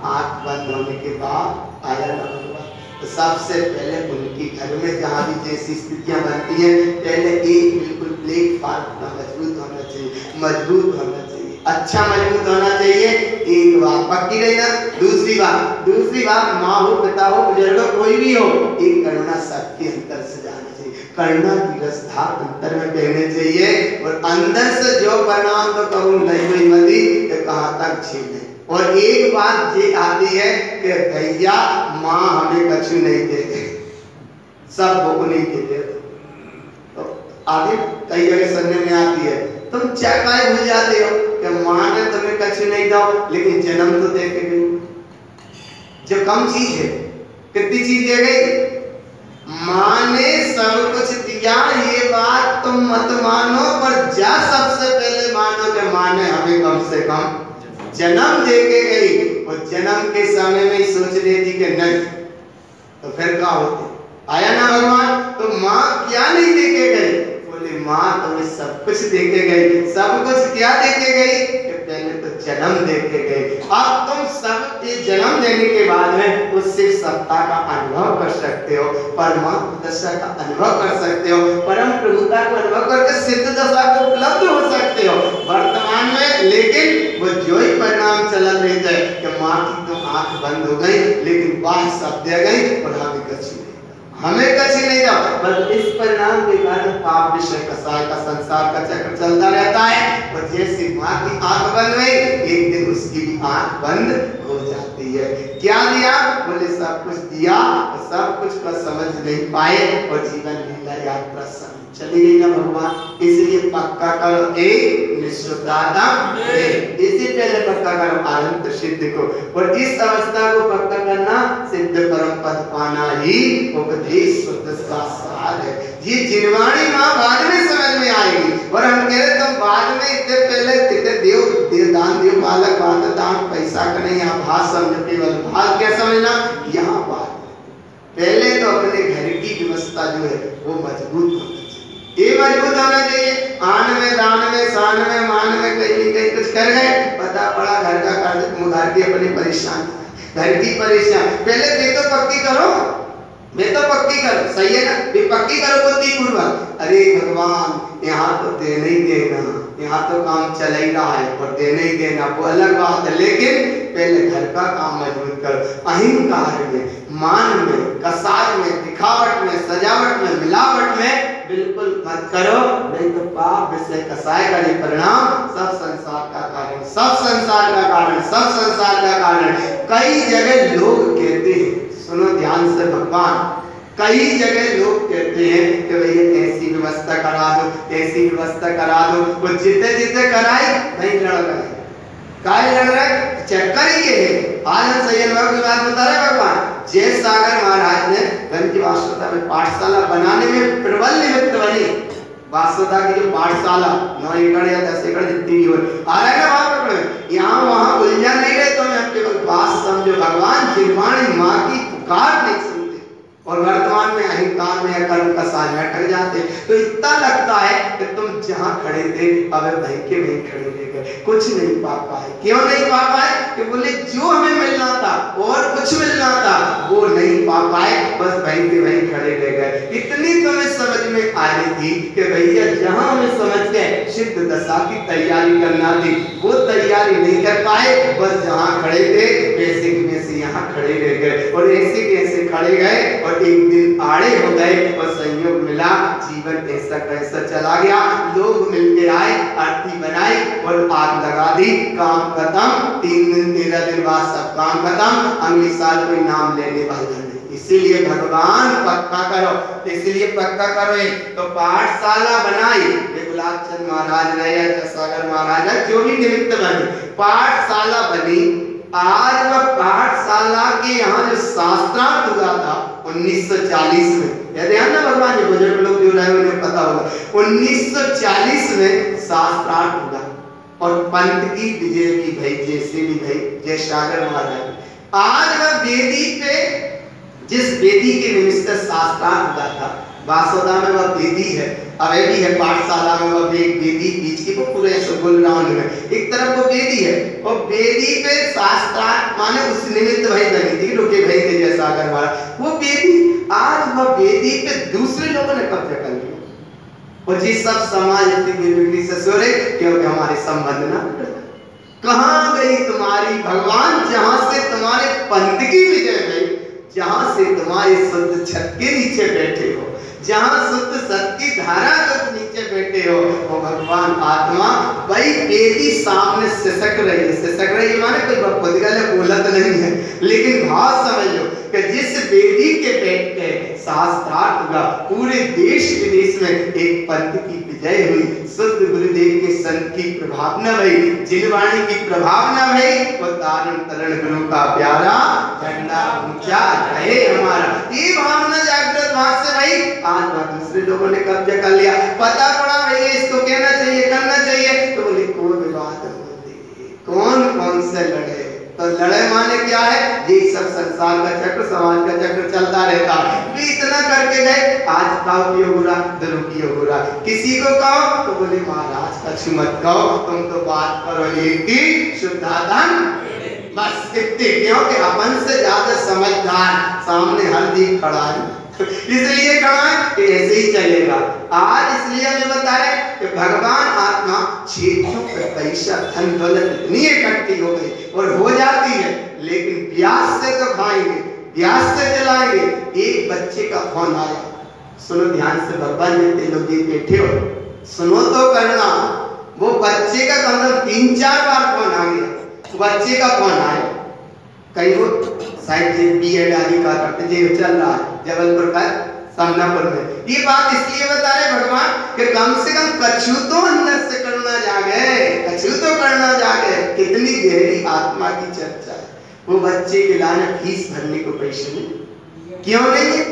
आँख बंद होने के बाद आया ना भगवान। तो सबसे पहले उनकी घर में जहाँ भी जैसी स्थितियाँ बनती हैं, पहले एक बिल्कुल प्लेटफॉर्म मजबूत होना चाहिए, मजबूत होना चाहिए, अच्छा मजबूत होना चाहिए। एक बात पक्की रही ना। दूसरी बात माँ हो, पिता हो, बुजुर्ग हो, कोई भी हो, एक करुणा सबके अंदर से जाना चाहिए, करुणा की रसधार अंतर में बहने चाहिए। और अंदर से जो परिणाम तो कहूँ नहीं मदी, तो कहाँ तक झेले। और एक बात ये आती है कि भैया माँ हमें कछु नहीं देते, सब वो नहीं देते। तो आगे कई जगह सुनने में आती है, तुम क्या काय भूल जाते हो कि माँ ने तुम्हें कछु नहीं दो, लेकिन जन्म तो दे के गई। जो कम चीज है, कितनी चीज दे गई, माँ ने सब कुछ दिया, ये बात तुम मत मानो, पर जा सबसे पहले मानो कि माँ ने हमें कम से कम जन्म दे के गई। और जन्म के समय में ही सोच लेती कि नहीं, तो फिर क्या होती, आया ना भगवान। तो माँ क्या नहीं दे के गई, बोले माँ तुम्हें सब कुछ दे के गई। सब कुछ क्या दे के गई, कि पहले तो जन्म दे के गई। अब तुम सब ये जन्म देने के बाद में उससे सत्ता का अनुभव कर सकते हो, परमात्म दशा का अनुभव कर सकते हो, परम प्रभुता को अनुभव करके सिद्ध दशा को उपलब्ध हो सकते हो वर्तमान में। लेकिन वो जो ही परिणाम चल रहे थे कि माँ की तो आंख बंद हो गई, लेकिन बाहर सब दे गई और हमें कछु नहीं था। बस इस परिणाम के कारण पाप विषय कसाय का संसार का चक्र चलता रहता है। और जैसे माँ की आंख बंद हुई, एक दिन उसकी भी आंख बंद हो जाती है। क्या दिया, बोले सब कुछ दिया, सब कुछ का समझ नहीं पाए और जीवन लीला यात्रा चली गई ना भगवान। इसलिए पक्का करो एक निश्चिताता, इसी पहले पक्का करो अनंत सिद्ध को। और इस अवस्था को पक्का करना सिद्ध परम पद पाना ही उपदेश शुद्ध का सार है। ये जिनवाणी माँ बाद में समझ में आएगी। और हम कह रहे तुम बाद में इतने पहले देव दान देव बालक बात दान पैसा का नहीं, यहाँ भात समझो केवल भात क्या समझना, यहाँ बात पहले तो अपने घर की व्यवस्था जो है वो मजबूत होनी चाहिए। ये मजबूत होना चाहिए। आन में दान में शान में मान में कहीं कहीं कुछ कर गए, पता पड़ा घर का कर्ज, घर की अपनी परेशान, घर की परेशान। पहले वे तो पक्की करो, मैं तो पक्की करो, सही है ना, ये पक्की करो बुद्धि पूर्वक। अरे भगवान यहाँ तो देना ही देना, यहाँ तो काम चल ही रहा है और देना ही देना, वो अलग बात है, लेकिन पहले घर का काम मजबूत करो। अहंकार में, मान में, कसार में, दिखावट में, सजावट में, मिलावट में बिल्कुल मत करो, नहीं तो पाप विषय कसाय का ये परिणाम सब संसार का कारण, सब संसार का कारण, सब संसार का कारण। कई जगह लोग कहते हैं, सुनो ध्यान से भगवान, कई जगह लोग कहते हैं कि भैया ऐसी व्यवस्था करा दो, ऐसी व्यवस्था करा दो, वो जितने जितने कराई नहीं लड़ रहे, काय लड़ रहे, चक्कर ही ये है। आज हम सैयद बाबू की बात बता रहे भगवान जय सागर महाराज ने गंज वासुदा में पाठशाला बनाने में प्रबल निमित्त बनी। वासुदा की जो पाठशाला 9 एकड़ या 10 एकड़ जितनी भी हो, आ रहा है ना वहां पकड़े, यहाँ वहां उलझा नहीं रहे, तो मैं केवल बात समझो, भगवान जिरवाणी माँ की पुकार नहीं सुनते और वर्तमान में अहंकार में कर्म का साज में अटक जाते। तो इतना लगता है कि तुम जहां खड़े थे अब वहीं के वहीं खड़े रह गए, कुछ नहीं पा पाए। क्यों नहीं पा पाए? कि बोले जो हमें मिलना था और कुछ मिलना था वो नहीं पा पाए, बस वहीं के वहीं खड़े रह गए। इतनी तुम्हें समझ में आ रही थी कि भैया जहां हमें समझ के सिद्ध दशा की तैयारी करना थी वो तैयारी नहीं कर पाए, बस जहां खड़े थे वैसे के वैसे यहाँ खड़े रह गए और ऐसे के ऐसे खड़े गए और एक दिन आड़े हो गए और संयोग मिला, जीवन ऐसा कैसा चला गया। लोग मिलके आए, आरती बनाई और आग लगा दी, काम खत्म। 3 दिन 13 दिन बाद सब काम खत्म, अगले साल कोई नाम लेने वाला नहीं। इसीलिए भगवान पक्का करो, इसलिए पक्का करो। तो पाठशाला बनाई, गुलाब चंद महाराज ने या सागर महाराज ने जो भी निमित्त बने, पाठशाला बनी। आज वह पाठशाला के यहाँ जो शास्त्रार्थ हुआ था 1940 में, याद है ना भगवान जी, बुजुर्ग लोग जो रहे उन्हें पता होगा, 1940 में शास्त्रार्थ हुआ और पंत की विजय भी भई, जैसे भी भई, जय सागर महाराज। आज वह वेदी पे, जिस वेदी के निमित्त शास्त्रार्थ हुआ था, वासुदा में वह वेदी है, अवे भी है, पाठशाला में वह वेदी बीच की, वो पूरे गोल राउंड में एक तरफ वो वेदी है और वेदी पे शास्त्रार्थ माने उस निमित्त भाई बनी थी, रुके भाई थे जैसा अगर हमारा वो वेदी। आज वह वेदी पे दूसरे लोगों ने कब्जा कर लिया और जिस सब समाज इतनी से सो रहे क्योंकि हमारे संबंध ना, कहाँ गई तुम्हारी भगवान, जहां से तुम्हारे पंथ की विजय गई, जहां से तुम्हारे शुद्ध छत के नीचे बैठे हो, जहां शुद्ध सत की धारा के नीचे बैठे हो, वो भगवान आत्मा वही वेदी सामने सिसक रही है। सिसक रही है माने कोई बदगल बोलत नहीं है, लेकिन भाव समझ लो कि जिस वेदी के बैठ के शास्त्रार्थ होगा, पूरे देश विदेश में एक पंथ की विजय हुई, शुद्ध गुरुदेव के संत की प्रभाव न भई, जिनवाणी की प्रभाव न भई, वो तारण तरण गुरु का प्यारा झंडा ऊंचा रहे हमारा। ये भावना जागृत भाव से भाई आज दूसरे लोगों ने कब्जा कर लिया। पता पड़ा भैया इसको कहना चाहिए, करना चाहिए, तो बोले कोई विवाद नहीं, कौन कौन से लड़े, तो लड़े माने क्या है, ये सब संसार का चक्र, समाज का चक्र चलता रहता है। इतना करके गए, आज कहो कि बुरा, दुरुपयोग, किसी को कहो तो बोले महाराज का छुमत कहो, तुम तो बात करो एक की शुद्धाधन, बस इतने, क्योंकि अपन से ज्यादा समझदार सामने हर दिन खड़ा है, इसलिए कहा कि ऐसे ही चलेगा। आज इसलिए हमें बता रहे कि भगवान आत्मा क्षेत्रों पर पैसा धन दौलत इतनी इकट्ठी हो गई और हो जाती है, लेकिन ब्याज से तो खाएंगे, ब्याज से चलाएंगे। एक बच्चे का फोन आया, सुनो ध्यान से, भगवान जितने लोग बैठे हो सुनो तो करना। वो बच्चे का कम से कम 3-4 बार फोन आ गया, बच्चे का फोन आया, कहीं वो शायद बीएड आदि का करते चल रहा है जबलपुर का सामनापुर में। ये बात इसलिए बता रहे भगवान कि कम से कम कछु तो अंदर से करना जागे, कछु तो करना जागे। कितनी गहरी आत्मा की चर्चा है। वो बच्चे के लाने फीस भरने को पैसे नहीं, क्यों नहीं है?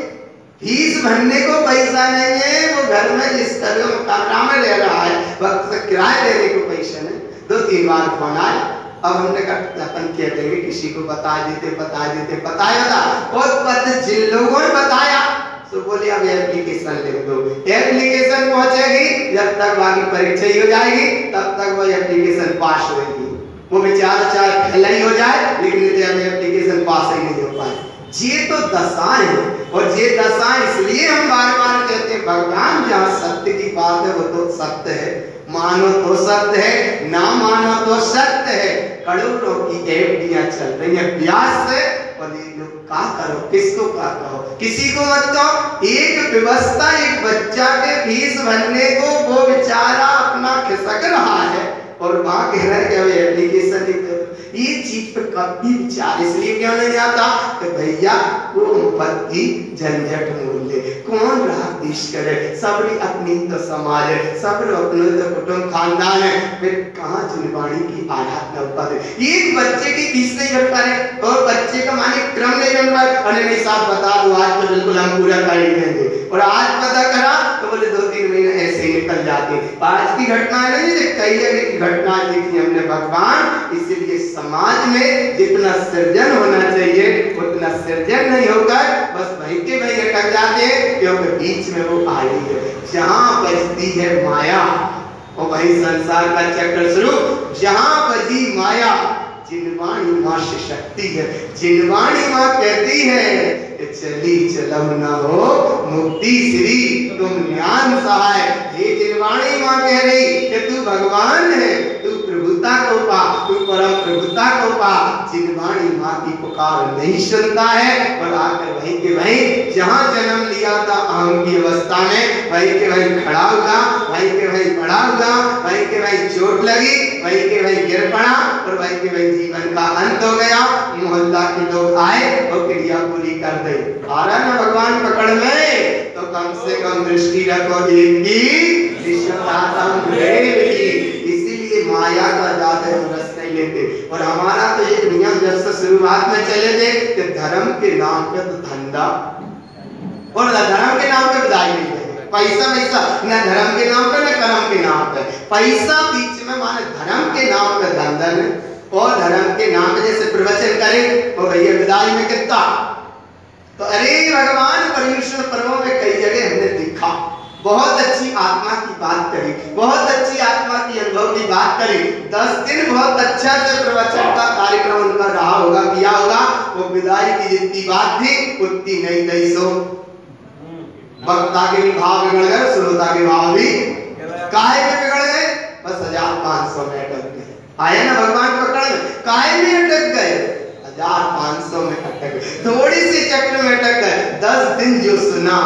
फीस भरने को पैसा नहीं है, वो घर में जिस तरह कमरा में रह रहा है वक्त से किराया देने को पैसा नहीं। 2-3 बार फोन आया, अब हमने कहा अपन क्या करेंगे, किसी को बता देते, और जिन लोगों ने बताया तो बोले बोले अब एप्लीकेशन लिख दो। एप्लीकेशन पहुंचेगी, जब तक बाकी परीक्षा ही हो जाएगी तब तक वो एप्लीकेशन पास होगी। वो बेचारा चाहे फेल ही हो जाए लेकिन एप्लीकेशन पास ही नहीं हो पाए। ये तो दशाएं हैं, और ये दशाएं इसलिए हम बार बार कहते हैं भगवान जहाँ सत्य की बात है वो तो सत्य है, मानो तो सत्य है, ना मानो तो सत्य है। करोड़ों की एफडीआं चल रही है ब्याज से, और ये लोग क्या करो, किसको क्या कहो, किसी को मत कहो। एक व्यवस्था, एक बच्चा के फीस भरने को वो बेचारा अपना खिसक रहा है और वहां कह रहा है कि एप्लीकेशन लिख दो। ये चीज पे कभी विचार इसलिए क्यों नहीं आता कि भैया वो पति झंझट मोल ले, कौन राग देश करे, सबरी अपनी तो समाज है, सब अपने तो कुटुंब खानदान है, फिर कहाँ जुनवाणी की आराधना उत्पाद है। एक बच्चे की फीस नहीं भर पा रहे और बच्चे का माने क्रम नहीं बन पाए, अरे नहीं साहब बता दो आज तो बिल्कुल हम पूरा कर ही देंगे, और आज पता करा तो बोले 2-3 महीने ऐसे ही निकल जाते हैं। आज की घटना नहीं, कई जगह की घटना देखी हमने भगवान। इसलिए समाज में जितना सृजन होना चाहिए उतना सृजन नहीं होकर बस वहीं के वहीं अटक जाते हैं, क्योंकि बीच में वो आई है। जहां बजती है माया और वही संसार का चक्र शुरू। जहां बजी माया जिनवाणी मां से शक्ति है। जिनवाणी मां कहती है चली चलो न हो मुक्ति श्री तुम ज्ञान सहाय। ये जिनवाणी मां कह रही कि तू भगवान है, तू प्रभुता को पा, तू परम प्रभुता को पा। जिनवाणी मां की पुकार नहीं सुनता है और आकर वहीं के वहीं जहां जन्म लिया था अहम की अवस्था में, वहीं के वहीं खड़ा हुआ, वहीं के वहीं पड़ा हुआ, वहीं के वहीं चोट लगी, वहीं के वहीं गिर पड़ा और वहीं के वहीं जीवन का अंत हो गया। मोहल्ला के लोग आए और क्रिया पूरी कर दी। आ रहा ना भगवान पकड़ में, तो कम से कम दृष्टि रखो एक की विश्वदातम देव की। इसीलिए माया का ज्यादा रस नहीं लेते। और हमारा तो एक नियम जब से शुरुआत में चले थे कि धर्म के नाम पे तो धंधा और धर्म के नाम पे बधाई नहीं है। पैसा वैसा न धर्म के नाम पे न कर्म के नाम पे, पैसा बीच में माने धर्म के नाम पे धंधन और धर्म के नाम पे जैसे प्रवचन करें और भैया विदाई में कितना तो अरे भगवान परमेश्वर पर्वों में कई जगह हमने देखा बहुत अच्छी आत्मा की बात करी, बहुत अच्छी आत्मा की अनुभव की बात करी। 10 दिन बहुत अच्छा से प्रवचन का कार्यक्रम उनका रहा होगा, किया होगा। वो विदाई की जितनी बात थी उतनी नहीं थी। सो वक्ता के भी भाव बिगड़ गए, श्रोता के भाव भी काहे में बिगड़ गए, बस 1500 में अटक गए। आए ना भगवान पकड़ में, काहे में अटक गए, 1500 में अटक गए, थोड़ी सी चक्र में अटक गए। 10 दिन जो सुना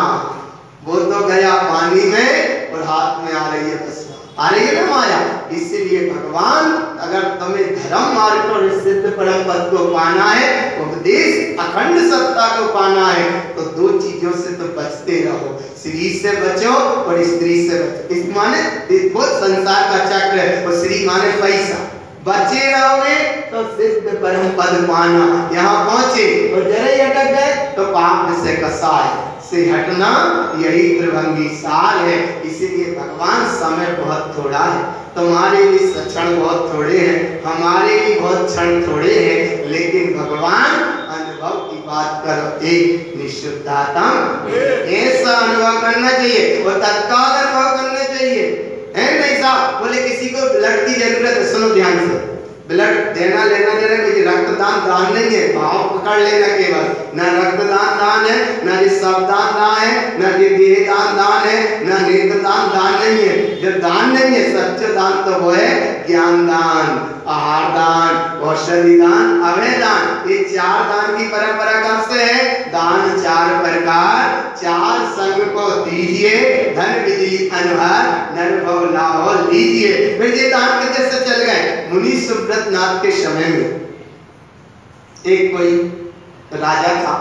वो तो गया पानी में और हाथ में आ रही है बस, आ रही है ना माया। इसीलिए भगवान अगर तुम्हें धर्म मार्ग पर सिद्ध परम पद को पाना है, उपदेश अखंड सत्ता को पाना है, तो 2 चीजों से तो बचते रहो, स्त्री से बचो और स्त्री से बचो। इस माने देखो संसार का चक्र है और स्त्री माने पैसा, बचे रहोगे तो सिद्ध परम पद पाना। यहाँ पहुंचे और जरा ही अटक गए तो पाप से कसाय से हटना यही त्रिभंगी सार है। इसीलिए भगवान समय बहुत थोड़ा है, तुम्हारे भी क्षण बहुत थोड़े हैं, हमारे भी बहुत क्षण थोड़े हैं, लेकिन भगवान अनुभव की बात करो एक निश्चितात्म ऐसा अनुभव करना चाहिए और तत्काल अनुभव करना चाहिए, है नहीं साहब। बोले किसी को ब्लड की जरूरत है, सुनो ध्यान से, ब्लड देना लेना देना कोई रक्तदान दान नहीं है, भाव पकड़ लेना केवल। ना रक्तदान दान है, ना ये शवदान दान है, ना ये देह दान दान है, ना नेत्रदान दान नहीं है। जो दान नहीं है सच्चा दान तो वो है ज्ञान दान, आहार दान, औषधि दान, अभय दान। ये 4 दान की परंपरा कब से है? दान 4 प्रकार, 4 संग को दीजिए, धन विधि अनहर नर भव लाहो लीजिए। फिर ये दान कितने से चल गए? मुनि सुब्रत नाथ के समय में एक कोई राजा था,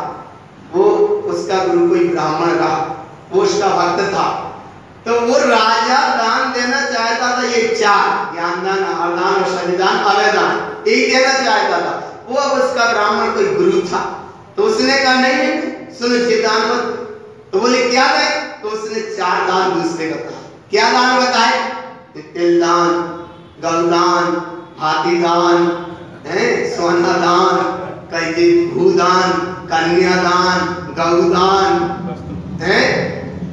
वो उसका गुरु कोई ब्राह्मण रहा, वो उसका भक्त था, तो वो राजा दान देना चाहता था ये 4 ज्ञान दान, आहार दान, औषधि दान, अभय दान एक देना चाहता था। वो अब उसका ब्राह्मण कोई गुरु था, तो उसने कहा नहीं सुनो ये दान मत। तो बोले क्या दे? तो उसने 4 दान दूसरे बताए। क्या दान बताए? तिल दान, गौदान, हाथी दान, सोना दान, भूदान, कन्यादान, गौदान,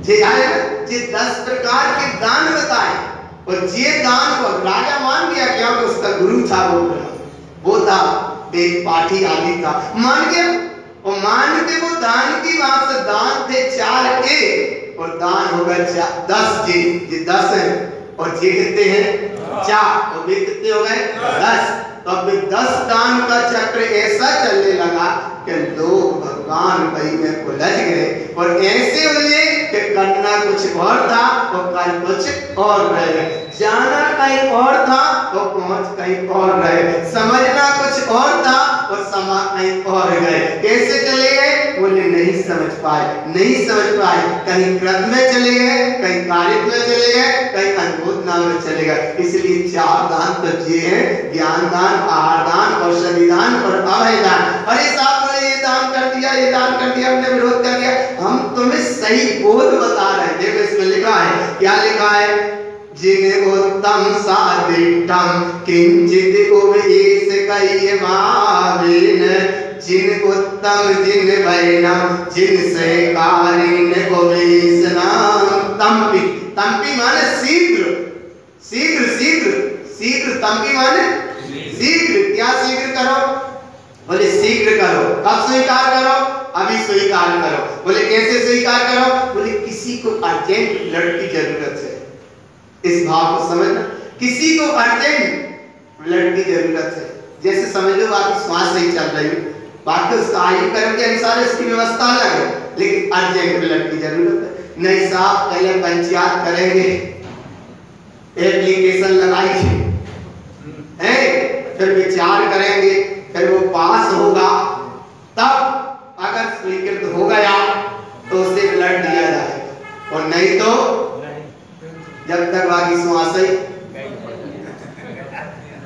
ये आए ना, ये 10 प्रकार के दान बताए और ये दान को राजा मान गया क्योंकि उसका गुरु था, वो था वेद पाठी आदि था, मान गया और मान के वो दान की वहां से दान थे 4 के और दान होगा 10 जी, ये 10 है और ये कितने हैं 4 और वे कितने हो गए 10। तो अब 10 दान का चक्र ऐसा चलने लगा कि लोग भगवान भाई में उलझ गए और ऐसे उलझे कि करना कुछ और था और कर कुछ और रहे, जाना कहीं और था और पहुंच कहीं और रहे, समझना कुछ और था और समा कहीं और गए। कैसे चले गए बोले नहीं समझ पाए, नहीं समझ पाए, कहीं कृत में चले गए, कहीं कार्य में चले गए, कहीं अद्भुत नाम में चले गए। इसलिए 4 दान तो ये हैं, ज्ञान दान, आहार दान, औषधि दान और अभय दान। अरे साहब बोले ये दान कर दिया, ये दान कर दिया, हमने विरोध कर दिया, हम तुम्हें सही बोध बता रहे हैं। देखो इसमें लिखा है, क्या लिखा है, जिन उत्तम साधिष्ठम किंचित उपदेश कय्यमावेन, जिन उत्तम जिन वैनम जिन सहकारिन उपदेशनाम तंपि। तंपि माने शीघ्र, शीघ्र शीघ्र शीघ्र, तंपि माने शीघ्र। क्या शीघ्र करो बोले शीघ्र करो, कब स्वीकार करो, अभी स्वीकार करो। बोले कैसे स्वीकार करो बोले किसी को अर्जेंट ब्लड की जरूरत है, इस भाव को समझना, किसी को अर्जेंट ब्लड की जरूरत है। जैसे समझ लो आपकी श्वास नहीं चल रही, बाकी उसका आयु कर्म के अनुसार इसकी व्यवस्था अलग है, लेकिन अर्जेंट ब्लड की जरूरत है। नहीं साहब पहले पंचायत करेंगे, एप्लीकेशन लगाएंगे, फिर विचार करेंगे, फिर वो पास होगा, तब अगर स्वीकृत हो गया तो उसे ब्लड दिया जाएगा और नहीं तो जब तक बाकी श्वास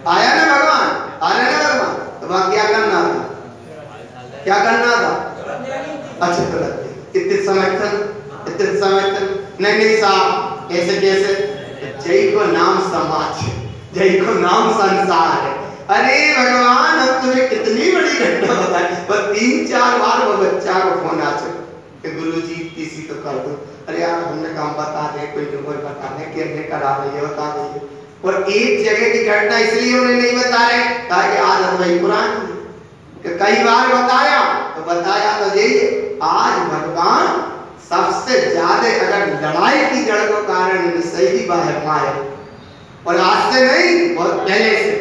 आया ना भगवान, आया ना भगवान, तो वहां क्या करना था, क्या करना था, अच्छा तो इतने समर्थन नहीं नहीं साहब ऐसे कैसे, जय को नाम समाज, जय को नाम संसार है। अरे भगवान हम तुम्हें कितनी बड़ी घटना बताई, पर 3-4 बार वो बच्चा को फोन आ चुका कि गुरुजी किसी तो कर दो। अरे यार हमने काम बता दे, कोई नंबर बता दे, कैसे करा रही बता दीजिए। और एक जगह की घटना इसलिए उन्हें नहीं बता रहे ताकि आदत वही पुरानी, कई बार बताया तो बताया तो यही आज भगवान सबसे ज्यादा अगर लड़ाई की जड़ को कारण सही बात है माया, और आज से नहीं बहुत पहले से,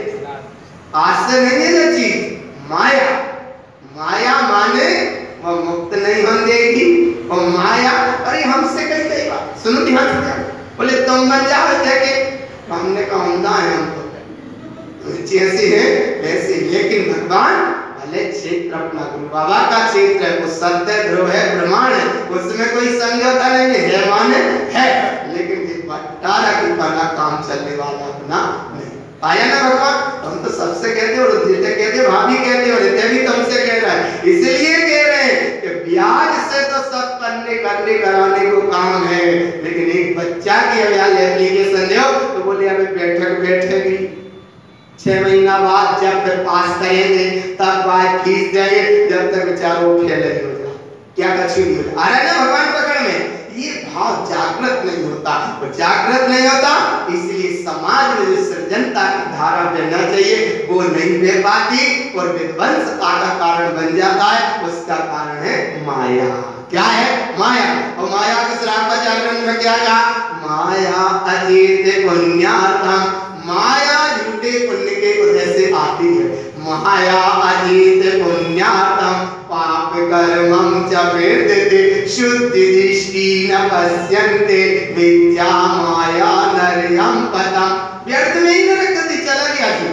आज से नहीं है ना चीज माया। माया माने वो मुक्त नहीं होने देगी और माया, अरे हमसे कई बार सुनो ध्यान से, बोले तुम बन जाओ जैसे, हमने कहा उम्दा है, हम तो जैसे है वैसे, लेकिन भगवान भले क्षेत्र अपना गुरु बाबा का क्षेत्र है, वो सत्य ध्रुव है, प्रमाण है, उसमें कोई समझौता नहीं है, माने है, लेकिन ये बटारा की बना काम चलने वाला अपना नहीं। आया ना भगवान, हम तो सबसे कहते हैं और जिसे कहते हैं भाभी कहते हैं और इतने भी तुमसे कह रहा है, इसलिए कह रहे हैं कि ब्याज से तो सब करने कराने को काम है, लेकिन एक बच्चा की अगर एप्लीकेशन दो तो बोले अभी बैठेगी 6 महीना बाद जब फिर पास करेंगे तब बात फीस देंगे, जब तक बेचारों फेल नहीं हो जाए, क्या कछु नहीं होता। आ रहा है ना भगवान पकड़ में, ये भाव जागृत नहीं होता, और जागृत नहीं होता इसलिए समाज में जो सृजनता की धारा बहना चाहिए वो नहीं बह पाती और विध्वंसता का कारण बन जाता है। उसका कारण है माया। क्या है माया, और माया के श्राप जागरण में क्या कहा, माया अजीत पुण्यार्थम, माया झूठे पुण्य के उदय से आती है, माया अजीत पुण्यार्थम पाप कर्मम च वेदते शुद्धि दृष्टि न पश्यन्ते विद्या माया नरयम पदम। व्यर्थ में ही नरक गति चला गया जी,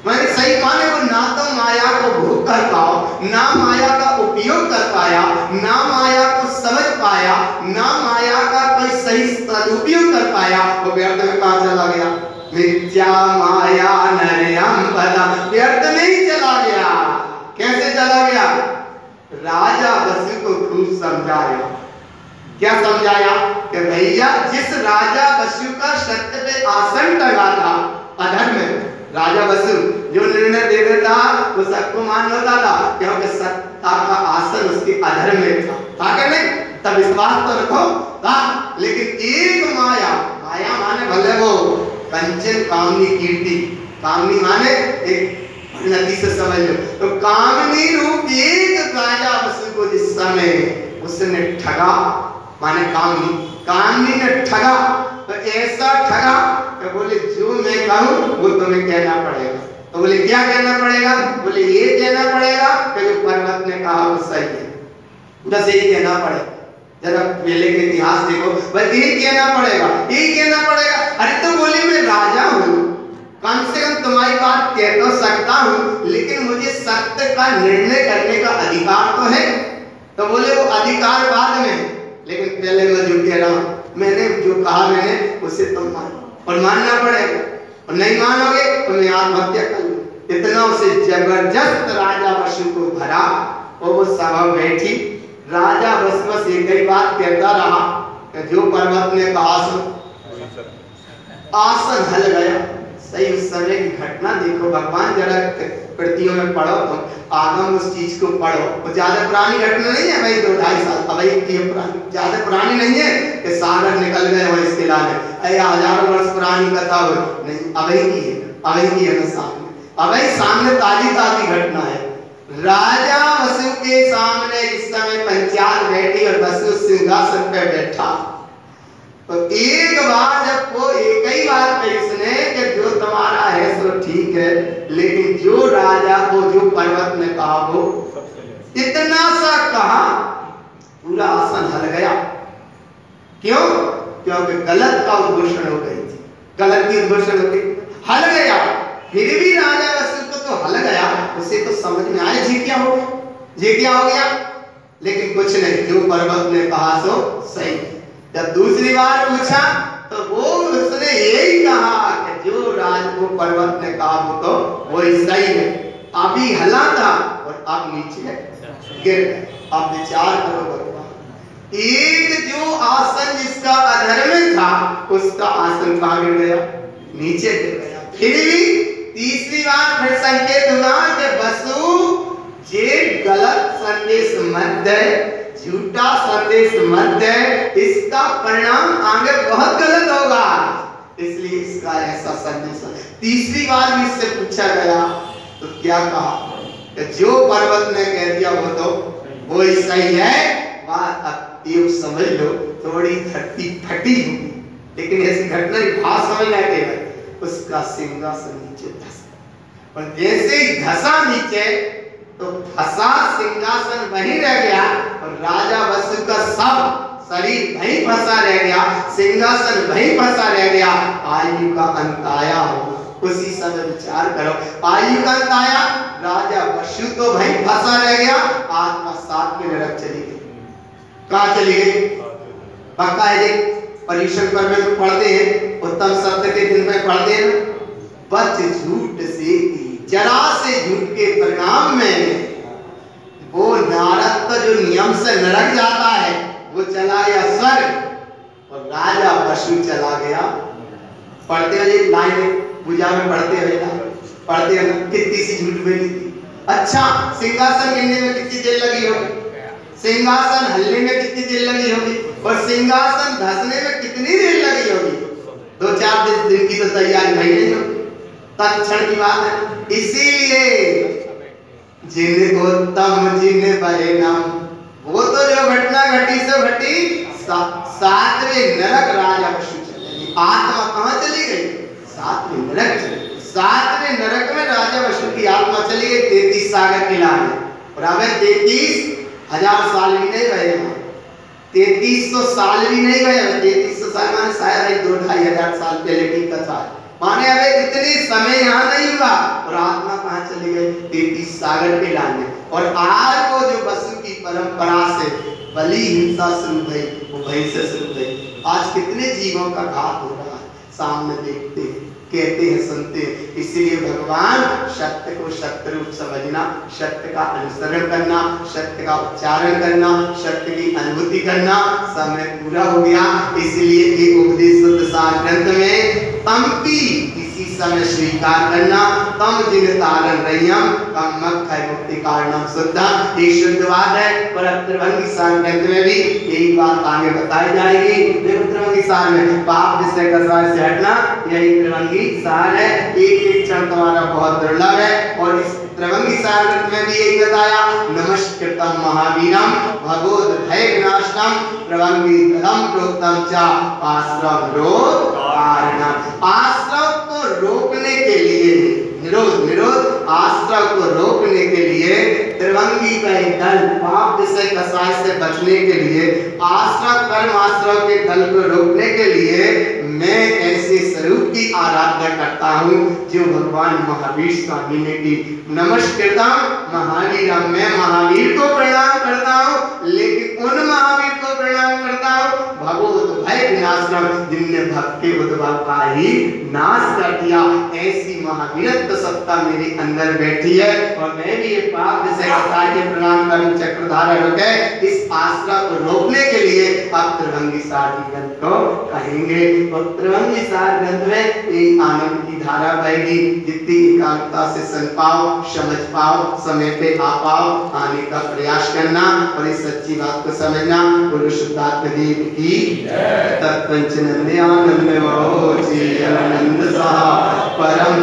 मैंने सही माने को ना तो माया को भोग कर पाओ, ना माया का उपयोग कर पाया, ना माया को समझ पाया, ना माया का कोई सही सदुपयोग कर पाया, वो व्यर्थ में कहाँ चला गया, विद्या माया नरयम पदम, व्यर्थ में ही चला गया। कैसे चला गया, राजा वसु को खूब समझाया, क्या समझाया कि भैया जिस राजा वसु का सत्य पे आसन टंगा था अधर्म में, राजा वसु जो निर्णय दे देता वो सबको मान होता था क्योंकि सत्ता का आसन उसके अधर्म में था, क्या नहीं इतना विश्वास तो रखो था। लेकिन एक माया, माया माने भले वो कंचन कामनी कीर्ति, कामनी माने एक नदी से समझ लो, तो कामनी रूप एक राजा वसु को जिस समय उसने ठगा, माने कामनी ने ठगा, तो ऐसा ठगा कि बोले जो मैं कहूं वो तुम्हें कहना पड़ेगा। तो बोले क्या कहना पड़ेगा? बोले ये कहना पड़ेगा कि जो पर्वत ने कहा वो सही है, बस यही कहना पड़ेगा। जरा पहले के इतिहास देखो, बस यही कहना पड़ेगा, यही कहना पड़ेगा। अरे तो बोले मैं राजा हूँ, कम से कम तुम्हारी बात कह तो सकता हूँ, लेकिन मुझे सत्य का निर्णय करने का अधिकार तो है। तो बोले वो अधिकार बाद में, लेकिन पहले मैं जो कह रहा हूँ, मैंने जो कहा मैंने उसे तुम मानो, और मानना पड़ेगा, और नहीं मानोगे तो मैं आत्महत्या कर लूँ। इतना उसे जबरदस्त राजा वसु को भरा, और वो सभा बैठी। राजा बस एक ही बात कहता रहा कि जो पर्वत ने कहा सो आसन हल गया। सही उस समय की घटना देखो भगवान, जरा कृतियों में पढ़ो, तुम आगम उस चीज को पढ़ो। वो ज्यादा पुरानी घटना नहीं है भाई, 2-2.5 साल अभी की पुरानी, ज्यादा पुरानी नहीं है कि सागर निकल गए हो इस किला में, अरे हजारों वर्ष पुरानी कथा हो नहीं, अभी की है, अभी की है सामने, अभी सामने ताजी ताजी घटना है। राजा वसु के सामने इस समय पंचायत बैठी और वसु सिंहासन पे बैठा। तो एक बार जब वो एक ही बात कही उसने कि जो तुम्हारा है सो ठीक है, लेकिन जो राजा को जो पर्वत ने कहा वो इतना सा कहा, पूरा आसन हल गया। क्यों? क्योंकि गलत का उद्घोषण हो गई थी, गलत की उद्घोषण हो गई, हल गया। फिर भी राजा वसु को तो हल गया, उसे तो समझ में आया जी क्या हो गया, जी क्या हो गया, लेकिन कुछ नहीं, जो पर्वत ने कहा सो सही। जब दूसरी बार पूछा तो वो उसने यही कहा कि जो राज को पर्वत ने कहा वो तो वही सही है। अभी हला था और अब नीचे गिर गए। अब विचार करो भगवान, एक जो आसन जिसका अधर में था उसका आसन कहाँ गिर गया? नीचे गिर गया। फिर भी तीसरी बार फिर संकेत हुआ कि वसु जे गलत संदेश मत दे, झूठा संदेश मत दे, इसका परिणाम आगे बहुत गलत होगा, इसलिए इसका ऐसा संदेश। तीसरी बार भी इससे पूछा गया तो क्या कहा कि जो पर्वत ने कह दिया वो तो वो ही सही है। बात अब ये समझ लो, थोड़ी धरती फटी होगी, लेकिन ऐसी घटना भाव समझना केवल, उसका सिंहासन नीचे धंसा, और जैसे ही धंसा नीचे तो फंसा सिंहासन वहीं रह गया, और राजा वसु का सब शरीर वहीं फंसा रह गया, सिंहासन वहीं फंसा रह गया। आयु का अंत आया हो, उसी समय विचार करो, आयु का अंत आया, राजा वसु तो वहीं फंसा रह गया, आत्मा साथ में नरक चली गई। कहाँ चली गई? पक्का है जी, परीक्षण पर में पढ़ते हैं, उत्तम सत्य के दिन में पढ़ते हैं, बच झूठ से जरा से झूठ के परिणाम में वो नारद का जो नियम से नरक जाता है वो चला गया स्वर्ग, और राजा वसु चला गया। पढ़ते हुए लाइन पूजा में पढ़ते हुए कितनी सी झूठ बोली थी। अच्छा, सिंहासन गिरने में कितनी देर लगी होगी, सिंहासन हलने में कितनी देर लगी होगी, और सिंहासन धंसने में कितनी देर लगी होगी? 2-4 दिन की तो तैयारी नहीं होगी, तत्क्षण की बात है। इसीलिए जिनको तम जिन्हें परिणाम, वो तो जो घटना घटी सो घटी, सातवें नरक राजा वसु चले। आत्मा कहाँ चली गई? सातवें नरक चली गई। सातवें नरक में राजा वसु की आत्मा चली गई 33 सागर किला में, और अब 33,000 साल भी नहीं गए, 3300 साल भी नहीं गए। 3300 साल माने शायद 2-2.5 हजार साल पहले की कथा है, माने अबे इतनी समय यहाँ नहीं हुआ, और आत्मा कहाँ चली गई? 33 सागर के लाने। और आज वो जो वसु की परंपरा से बलि हिंसा शुरू हुई, वो वहीं से शुरू हुई। आज कितने जीवों का घात हो रहा है, सामने देखते हैं, कहते हैं, सुनते हैं। इसीलिए भगवान सत्य को सत्य रूप समझना, सत्य का अनुसरण करना, सत्य का उच्चारण करना, सत्य की अनुभूति करना, समय पूरा हो गया। इसलिए एक उपदेश सार ग्रंथ में पंक्ति इसी समय स्वीकार करना तम जिन तारण रहियम कम मत है मुक्ति कारणम शुद्धा। ये शुद्ध बात है। और त्रिभंगी सार ग्रंथ में भी यही बात आगे बताई जाएगी। देखो त्रिभंगी सार में पाप विषय कसाय से हटना यही त्रिभंगी सार है। एक क्षण तुम्हारा बहुत दुर्लभ है। और इस त्रिभंगी सार ग्रंथ में भी यही बताया नमस्कृतम महावीरम भगवद भय विनाशनम त्रिभंगी धर्म प्रोक्तम च आश्रम रोध कारणम। आश्रम को रोकने के लिए निरोध आश्रम को रोकने के लिए त्रिभंगी का एक दल पाप विषय कसाय से बचने के लिए आश्रम कर्म आश्रम के दल को रोकने के लिए मैं ऐसे स्वरूप की आराधना करता हूँ जो भगवान महावीर स्वामी ने की। नमस्कृतम महावीरम, मैं महावीर को प्रणाम करता हूँ, लेकिन उन महावीर को प्रणाम करता हूँ भगवत भय विनाशनम जिनने भक्ति उद्भव का ही नाश कर दिया। ऐसी महावीरत्व सत्ता मेरे अंदर बैठी है और मैं भी ये पाप विषय कसाय के प्रणाम कर्म चक्रधारा रुके इस आश्रय को रोकने के लिए आप त्रिभंगी सार ग्रंथ को कहेंगे। और त्रिभंगी सार ग्रंथ में एक आनंद की धारा बहेगी। जितनी एकाग्रता से सुन पाओ, समझ पाओ, समय पे आ पाओ, आने का प्रयास करना और इस सच्ची बात को समझना। बोलो शुद्धात्म देव की तत्पंचनंदे आनंद मोची आनंद सा परम